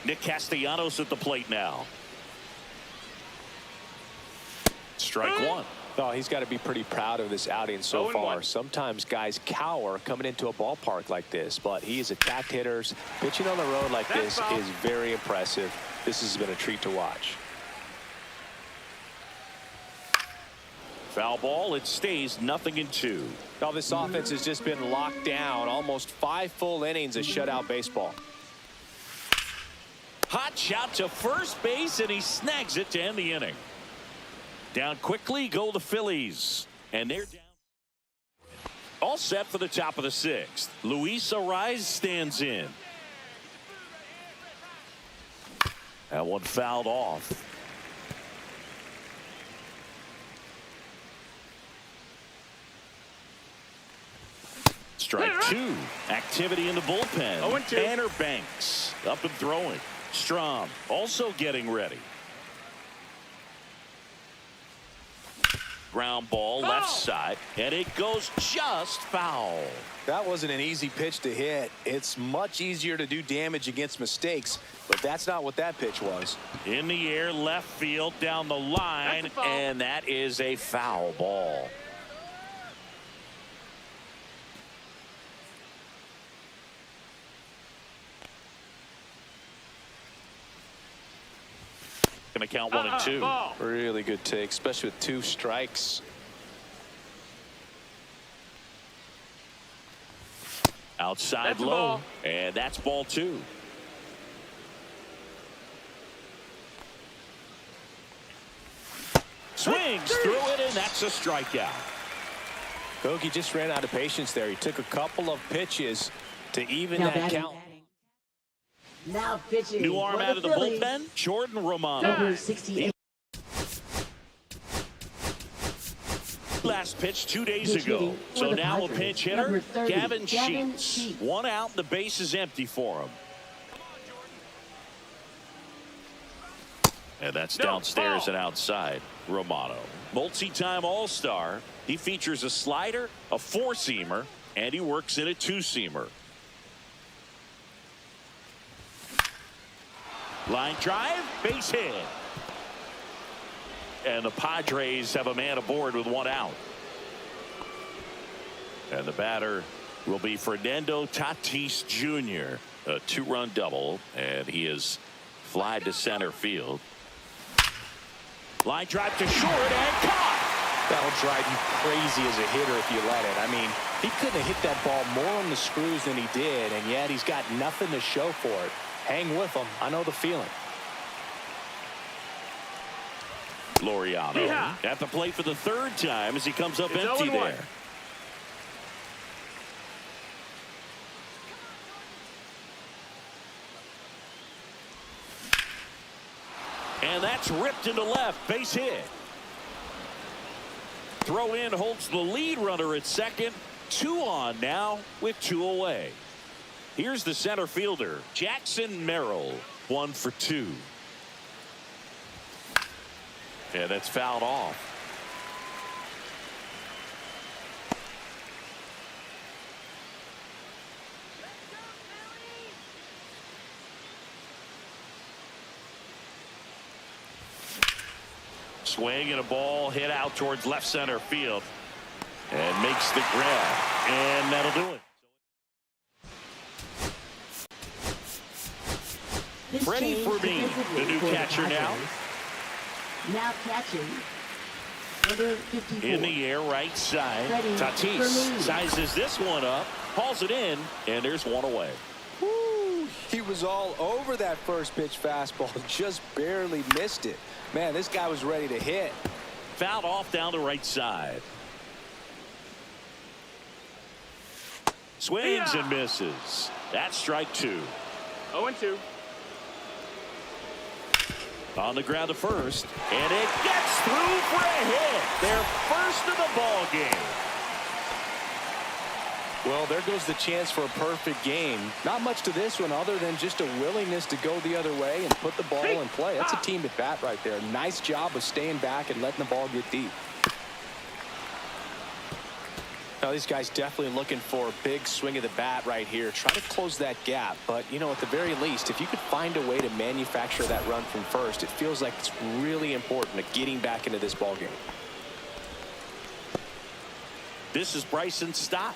Nick Castellanos at the plate now. Strike 1. Oh, he's got to be pretty proud of this outing so far. Sometimes guys cower coming into a ballpark like this, but he has attacked hitters. Pitching on the road like this is very impressive. This has been a treat to watch. Foul ball. It stays 0-2. Now this offense has just been locked down. Almost 5 full innings of shutout baseball. Hot shot to first base, and he snags it to end the inning. Down quickly go the Phillies, and they're down. All set for the top of the 6th. Luis Arraez stands in. That one fouled off. Strike 2. Activity in the bullpen. 0-2. Tanner Banks up and throwing. Strom also getting ready. Ground ball left side, and it goes just foul. That wasn't an easy pitch to hit. It's much easier to do damage against mistakes, but that's not what that pitch was. In the air, left field, down the line, and that is a foul ball. working to count 1-2. Ball. Really good take, especially with 2 strikes. Outside That's a low, ball. and that's ball 2. Swings through it, and that's a strikeout. Bogey just ran out of patience there. He took a couple of pitches to even Now that batting. count. Now pitching. New arm for out of the Phillies. bullpen, Jordan Romano. Number 68. Last pitch 2 days Pitch ago. hitting for So the now Padres. a pinch Number hitter, 30, Gavin Gavin Sheets. Sheets. 1 out, and the base is empty for him. And that's downstairs and outside. Romano, multi-time All-Star. He features a slider, a 4-seamer, and he works in a 2-seamer. Line drive, base hit. And the Padres have a man aboard with 1 out. And the batter will be Fernando Tatis Jr. A 2-run double, and he is flied to center field. Line drive to short and caught. That'll drive you crazy as a hitter if you let it. I mean, he couldn't have hit that ball more on the screws than he did, and yet he's got nothing to show for it. Hang with him. I know the feeling. Laureano Yeah. at the plate for the 3rd time as he comes up It's empty 0-1. there. And that's ripped into left, base hit. Throw in holds the lead runner at second. 2 on now with 2 away. Here's the center fielder, Jackson Merrill, 1 for 2. And that's fouled off. Swing and a ball hit out towards left center field. And makes the grab. And that'll do it. This Freddie change Fermin, defensively the new for catcher now. Padres. Now catching. Number 54. In the air, right side. Freddie Tatis Fermin. sizes this one up, hauls it in, and there's 1 away. Woo, he was all over that first pitch fastball. Just barely missed it. Man, this guy was ready to hit. Fouled off down the right side. Swings and misses. That's strike 2. 0-2. On the ground to first, and it gets through for a hit. Their first of the ball game. Well, there goes the chance for a perfect game. Not much to this one other than just a willingness to go the other way and put the ball in play. That's a team at bat right there. Nice job of staying back and letting the ball get deep. Now, these guys definitely looking for a big swing of the bat right here. Try to close that gap. But, you know, at the very least, if you could find a way to manufacture that run from first, it feels like it's really important to getting back into this ball game. This is Bryson Stott.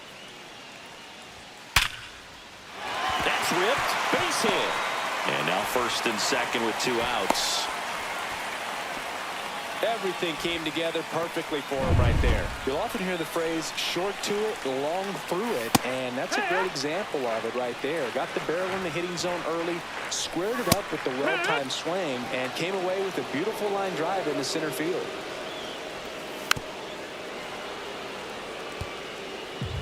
That's ripped. Base hit. And now first and second with 2 outs. Everything came together perfectly for him right there. You'll often hear the phrase short to it, long through it, and that's a great example of it right there. Got the barrel in the hitting zone early, squared it up with the well-timed swing, and came away with a beautiful line drive into center field.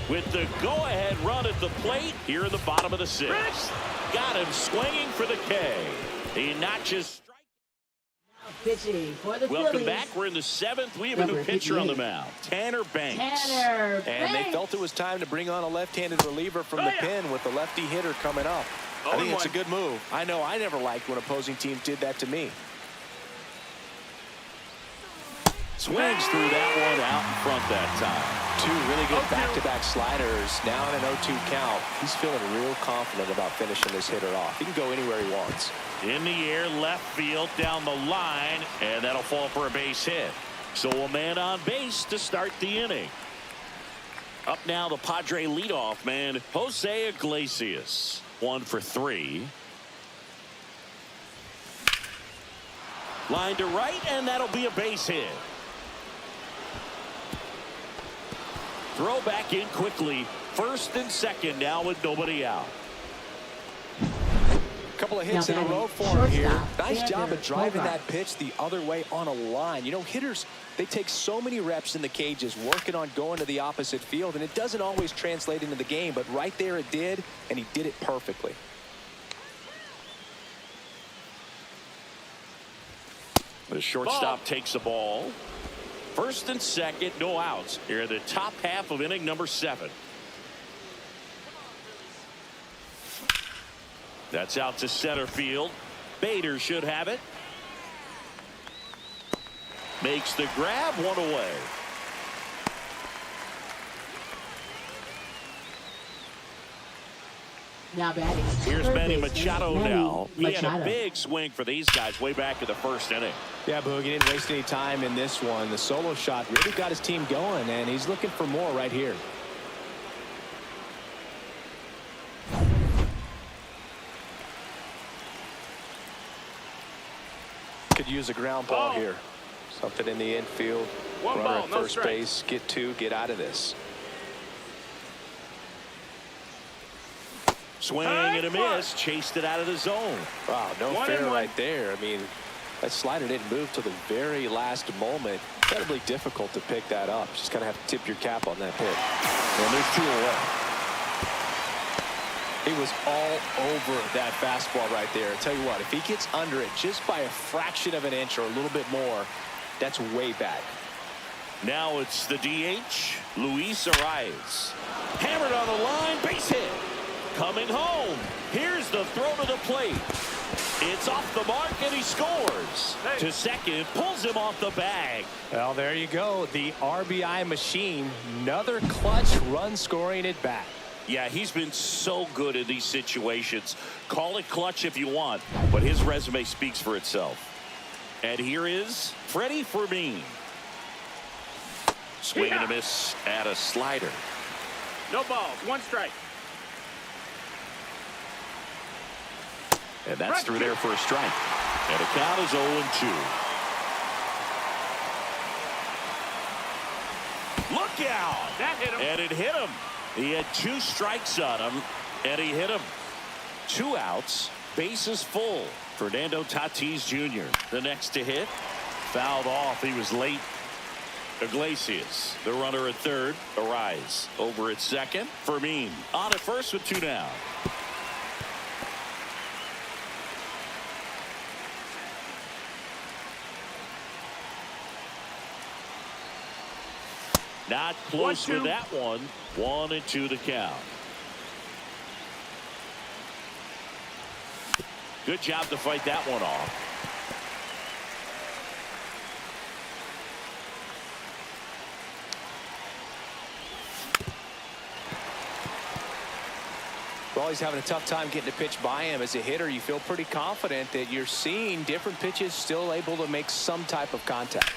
With the go-ahead run at the plate here in the bottom of the 6th. Got him swinging for the K. He notches. Pitching for the Welcome Phillies. back. We're in the 7th. We have a new pitcher on the mound, Tanner Banks. Tanner And they Banks. felt it was time to bring on a left-handed reliever from the pen with the lefty hitter coming up. I think it's a good move. I know I never liked when opposing teams did that to me. Swings through that one out in front that time. 2 really good back-to-back sliders. Now in an 0-2 count. He's feeling real confident about finishing this hitter off. He can go anywhere he wants. In the air, left field, down the line, and that'll fall for a base hit. So a man on base to start the inning. Up now, the Padre leadoff man, Jose Iglesias. 1 for 3. Line to right, and that'll be a base hit. Throw back in quickly. First and second now with nobody out. Couple of hits in a row for him here. Nice job of driving that pitch the other way on a line. You know, hitters, they take so many reps in the cages working on going to the opposite field, and it doesn't always translate into the game, but right there it did, and he did it perfectly. The shortstop takes the ball. First and second, no outs here in the top half of inning number 7. That's out to center field. Bader should have it. Makes the grab, one away. Now batting. Here's Manny Machado now. He had Machado. a big swing for these guys way back in the first inning. Yeah, Boog, he didn't waste any time in this one. The solo shot really got his team going, and he's looking for more right here. Could use a ground ball here. Something in the infield. One Runner ball, at no first strike. base. Get 2, get out of this. Swing and a miss. Chased it out of the zone. Wow, no 1-1. fair right there. I mean, that slider didn't move till the very last moment. Incredibly difficult to pick that up. Just kind of have to tip your cap on that pitch. And there's 2 away. He was all over that fastball right there. I tell you what, if he gets under it just by a fraction of an inch or a little bit more, that's way back. Now it's the DH, Luis Arraez. Hammered on the line, base hit. Coming home. Here's the throw to the plate. It's off the mark, and he scores. To second, pulls him off the bag. Well, there you go. The RBI machine. Another clutch run scoring at bat. Yeah, he's been so good in these situations. Call it clutch if you want, but his resume speaks for itself. And here is Freddie Fermin. Swing and a miss at a slider. No balls, 1 strike. And that's through there for a strike. And the count is 0-2. Look out! That hit him. And it hit him. He had 2 strikes on him, and he hit him. 2 outs, bases full. Fernando Tatis Jr. the next to hit. Fouled off. He was late. Iglesias, the runner at third. Arraez over at second. Fermin on at first with 2 down. Not close 1-2. with that one. 1-2 the count. Good job to fight that one off. Well, he's having a tough time getting a pitch by him. As a hitter, you feel pretty confident that you're seeing different pitches still able to make some type of contact.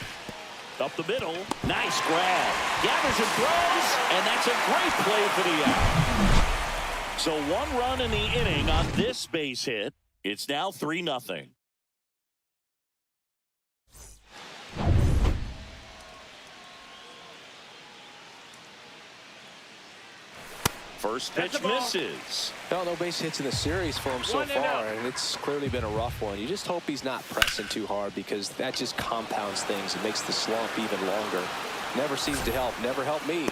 Up the middle. Nice grab. Gathers and throws, and that's a great play for the out. So 1 run in the inning on this base hit. It's now 3-0. First pitch misses. No base hits in the series for him so 1-0. far, and it's clearly been a rough one. You just hope he's not pressing too hard, because that just compounds things. It makes the slump even longer. Never seems to help. Never helped me.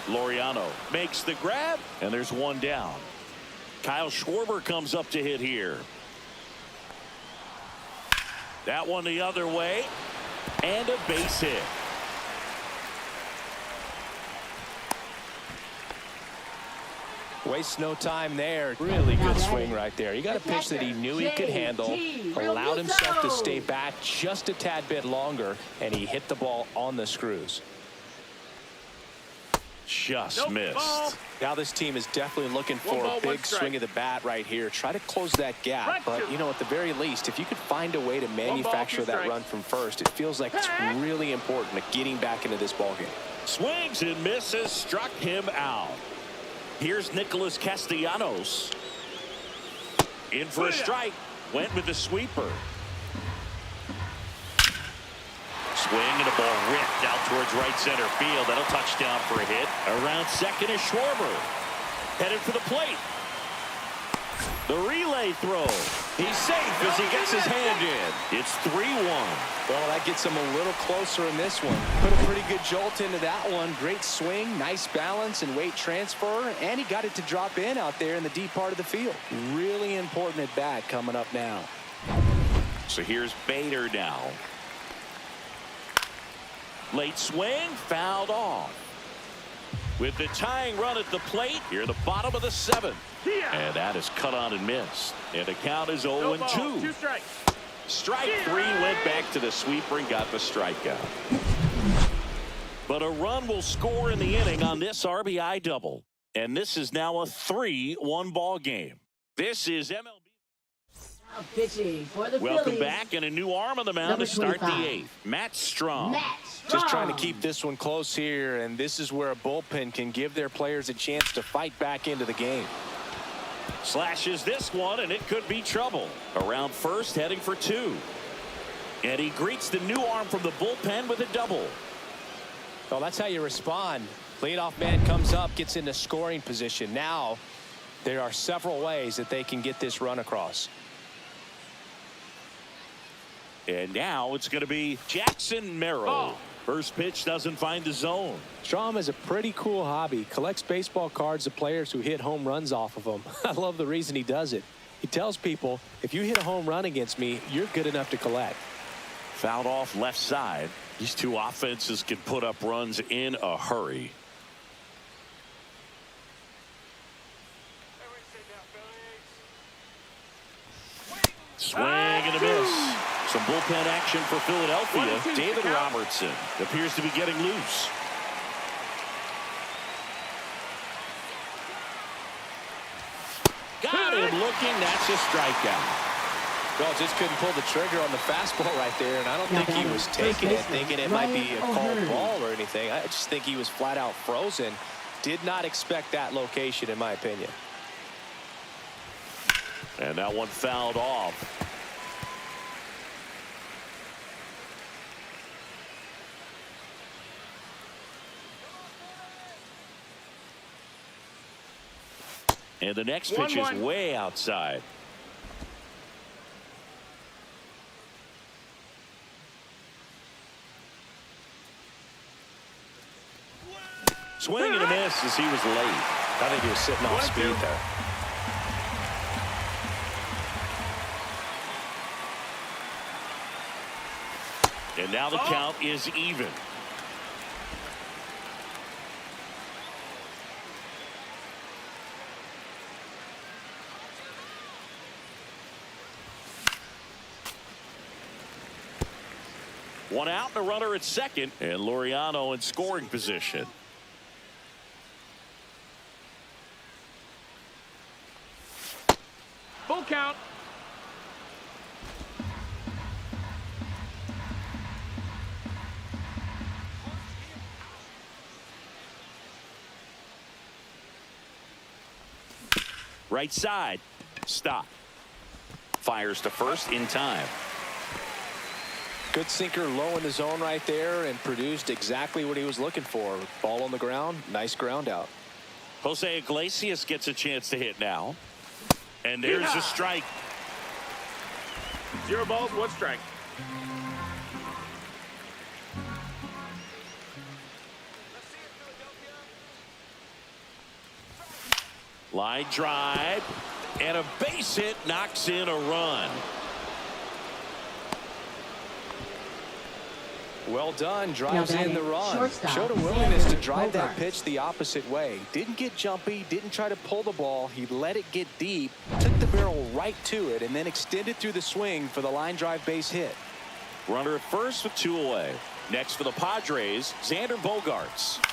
Laureano makes the grab, and there's 1 down. Kyle Schwarber comes up to hit here. That one the other way, and a base hit. Wastes no time there. Really good swing right there. He got a pitch that he knew he could handle, allowed himself to stay back just a tad bit longer, and he hit the ball on the screws. Just missed. Now this team is definitely looking for a big swing of the bat right here. Try to close that gap. But, you know, at the very least, if you could find a way to manufacture that run from first, it feels like it's really important to getting back into this ballgame. Swings and misses, struck him out. Here's Nicholas Castellanos. In for a strike. Went with the sweeper. swing and a ball ripped out towards right center field. That'll touch down for a hit. Around second is Schwarber. Headed for the plate. The relay throw. He's safe as he gets his hand in. It's 3-1. Well, that gets him a little closer in this one. Put a pretty good jolt into that one. Great swing, nice balance and weight transfer, and he got it to drop in out there in the deep part of the field. Really important at bat coming up now. So here's Bader now. Late swing, fouled off. With the tying run at the plate, here at the bottom of the 7th. And that is cut on and missed. And the count is 0-2. 2 strikes. Strike 3 went back to the sweeper and got the strikeout. But a run will score in the inning on this RBI double. And this is now a 3-1 ball game. This is MLB. Now pitching for the Welcome Phillies. back, and a new arm on the mound Number to start the 25. 8th. Matt Strong. Just trying to keep this one close here, and this is where a bullpen can give their players a chance to fight back into the game. Slashes this one, and it could be trouble. Around first, heading for 2. And he greets the new arm from the bullpen with a double. Well, that's how you respond. Leadoff man comes up, gets into scoring position. Now, there are several ways that they can get this run across. And now it's going to be Jackson Merrill. Oh. First pitch doesn't find the zone. Strom has a pretty cool hobby. Collects baseball cards of players who hit home runs off of them. I love the reason he does it. He tells people, if you hit a home run against me, you're good enough to collect. Fouled off left side. These two offenses can put up runs in a hurry. Swing and a miss. Some bullpen action for Philadelphia. David Robertson appears to be getting loose. Got him looking. That's a strikeout. Well, just couldn't pull the trigger on the fastball right there, and I don't think he was taking it, thinking it might be a called ball or anything. I just think he was flat out frozen. Did not expect that location, in my opinion. And that one fouled off. And the next pitch is way outside. Swing and a miss as he was late. I think he was sitting off speed there. And now the count is even. One out and a runner at second, and Laureano in scoring position. Full count. Right side. Stop. Fires to first in time. Good sinker low in the zone right there and produced exactly what he was looking for. Ball on the ground. Nice ground out. Jose Iglesias gets a chance to hit now. And there's a strike. 0 balls, 1 strike. Line drive. And a base hit knocks in a run. Well done. Drives in the run. Shortstop, Showed a willingness to Xander drive that Bogaerts. pitch the opposite way. Didn't get jumpy. Didn't try to pull the ball. He let it get deep. Took the barrel right to it and then extended through the swing for the line drive base hit. Runner at first with 2 away. Next for the Padres, Xander Bogaerts.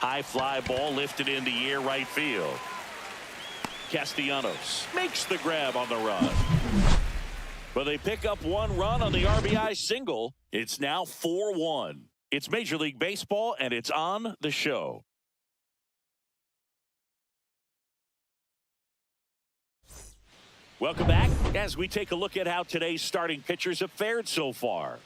High fly ball lifted in the air right field. Castellanos makes the grab on the run. But they pick up 1 run on the RBI single. It's now 4-1. It's Major League Baseball, and it's on the show. Welcome back as we take a look at how today's starting pitchers have fared so far.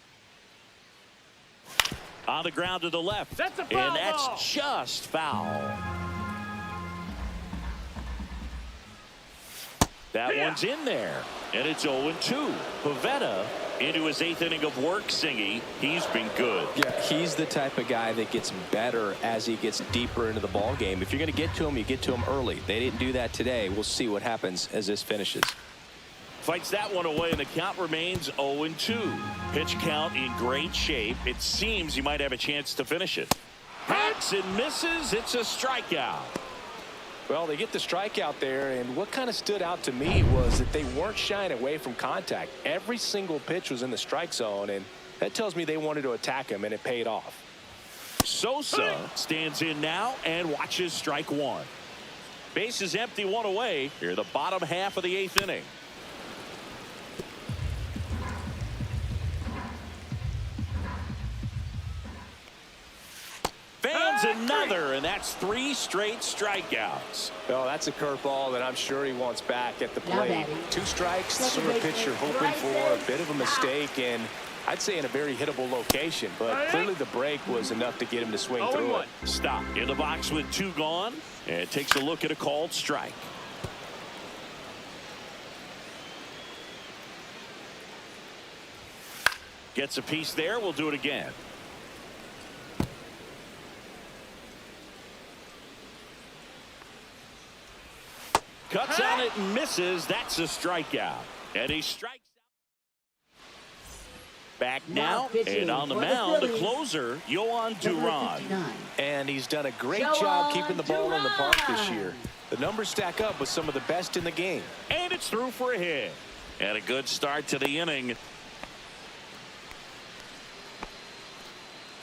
On the ground to the left. That's a foul and that's ball. just foul. That one's in there. And it's 0-2. Pivetta into his 8th inning of work, Singy. He's been good. Yeah, he's the type of guy that gets better as he gets deeper into the ball game. If you're going to get to him, you get to him early. They didn't do that today. We'll see what happens as this finishes. Fights that one away, and the count remains 0-2. Pitch count in great shape. It seems he might have a chance to finish it. Hacks and misses. It's a strikeout. Well, they get the strikeout there, and what kind of stood out to me was that they weren't shying away from contact. Every single pitch was in the strike zone, and that tells me they wanted to attack him, and it paid off. Sosa stands in now and watches strike one. Base is empty, one away. Here, the bottom half of the 8th inning. Fans another, and that's 3 straight strikeouts. Well, that's a curveball that I'm sure he wants back at the plate. 2 strikes, this is a pitcher hoping for a bit of a mistake, and I'd say in a very hittable location, but clearly the break was enough to get him to swing through it. Stop in the box with 2 gone, and takes a look at a called strike. Gets a piece there. We'll do it again. Cuts on it and misses. That's a strikeout. And he strikes out. Back now, and on the mound, the closer, Yohan Duran. And he's done a great job keeping the ball in the park this year. The numbers stack up with some of the best in the game. And it's through for a hit. And a good start to the inning.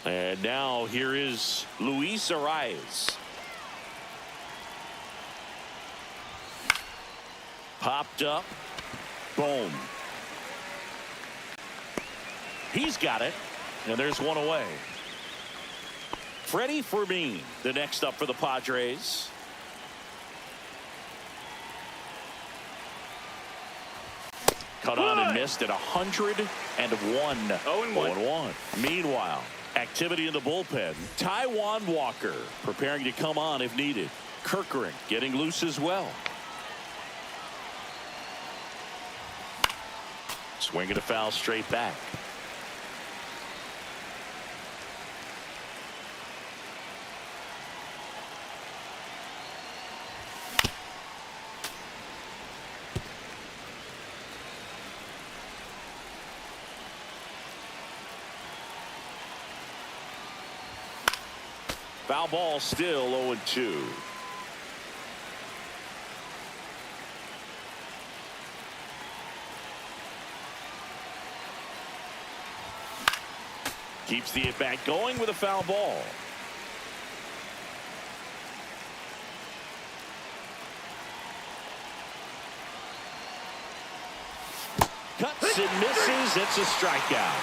And now here is Luis Arraez. Popped up. Boom. He's got it. And there's one away. Freddie Fermin, the next up for the Padres. Cut on and missed at 101. 0-1. Meanwhile, activity in the bullpen. Taijuan Walker preparing to come on if needed. Kerkering getting loose as well. Swinging a foul straight back. Foul ball, still 0-2. Keeps the at-bat going with a foul ball. Cuts and misses. It's a strikeout.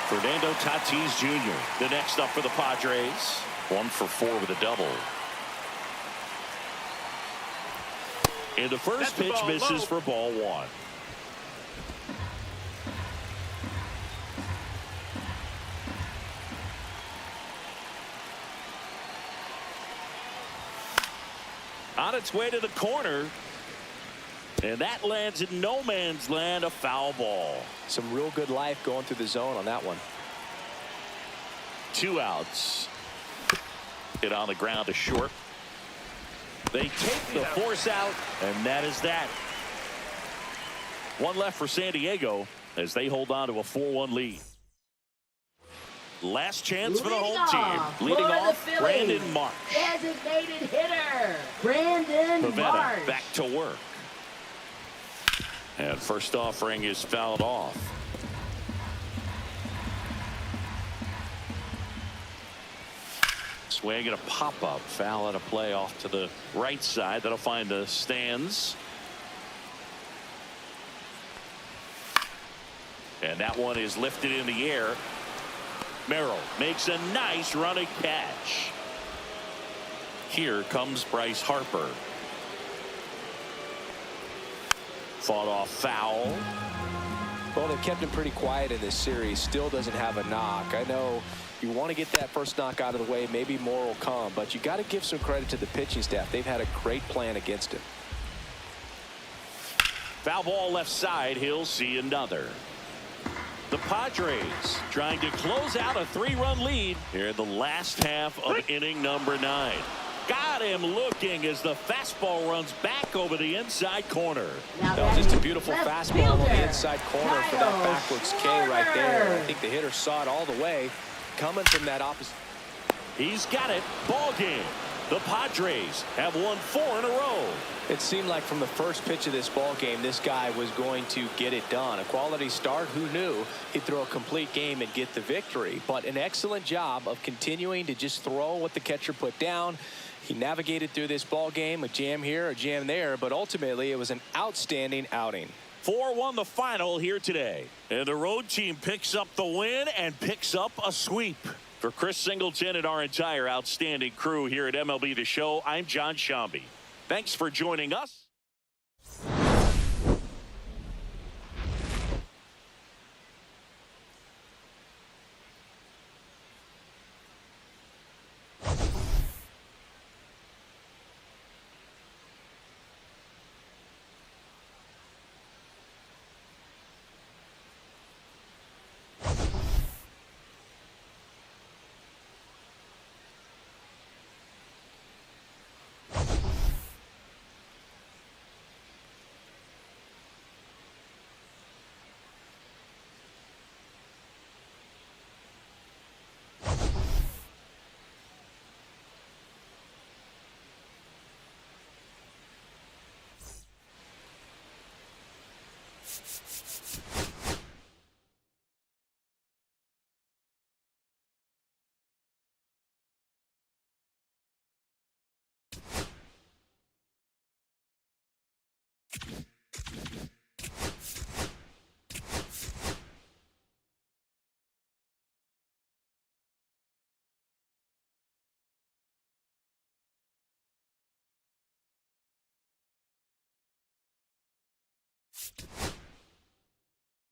Fernando Tatis Jr. the next up for the Padres. 1 for 4 with a double. And the first pitch misses for ball 1. On its way to the corner. And that lands in no man's land, a foul ball. Some real good life going through the zone on that one. 2 outs. Hit on the ground to short. They take the force out, and that is that. 1 left for San Diego as they hold on to a 4-1 lead. Last chance for the home team. Leading off, Brandon Marsh. Designated hitter, Brandon Marsh. Back to work. And first offering is fouled off. Swing and a pop-up. Foul and a play off to the right side. That'll find the stands. And that one is lifted in the air. Merrill makes a nice running catch. Here comes Bryce Harper. Fought off foul. Well, they've kept him pretty quiet in this series. Still doesn't have a knock. I know you want to get that first knock out of the way. Maybe more will come, but you got to give some credit to the pitching staff. They've had a great plan against him. Foul ball left side. He'll see another. The Padres trying to close out a 3-run lead here in the last half of inning number 9. Got him looking as the fastball runs back over the inside corner. Now That was just a beautiful left fastball on the fielder, inside corner for that backwards K right there. I think the hitter saw it all the way coming from that opposite. He's got it. Ball game. The Padres have won 4 in a row. It seemed like from the first pitch of this ball game, this guy was going to get it done. A quality start. Who knew he'd throw a complete game and get the victory? But an excellent job of continuing to just throw what the catcher put down. He navigated through this ball game, a jam here, a jam there, but ultimately it was an outstanding outing. 4-1 the final here today. And the road team picks up the win and picks up a sweep. For Chris Singleton and our entire outstanding crew here at MLB The Show, I'm John Shambi. Thanks for joining us.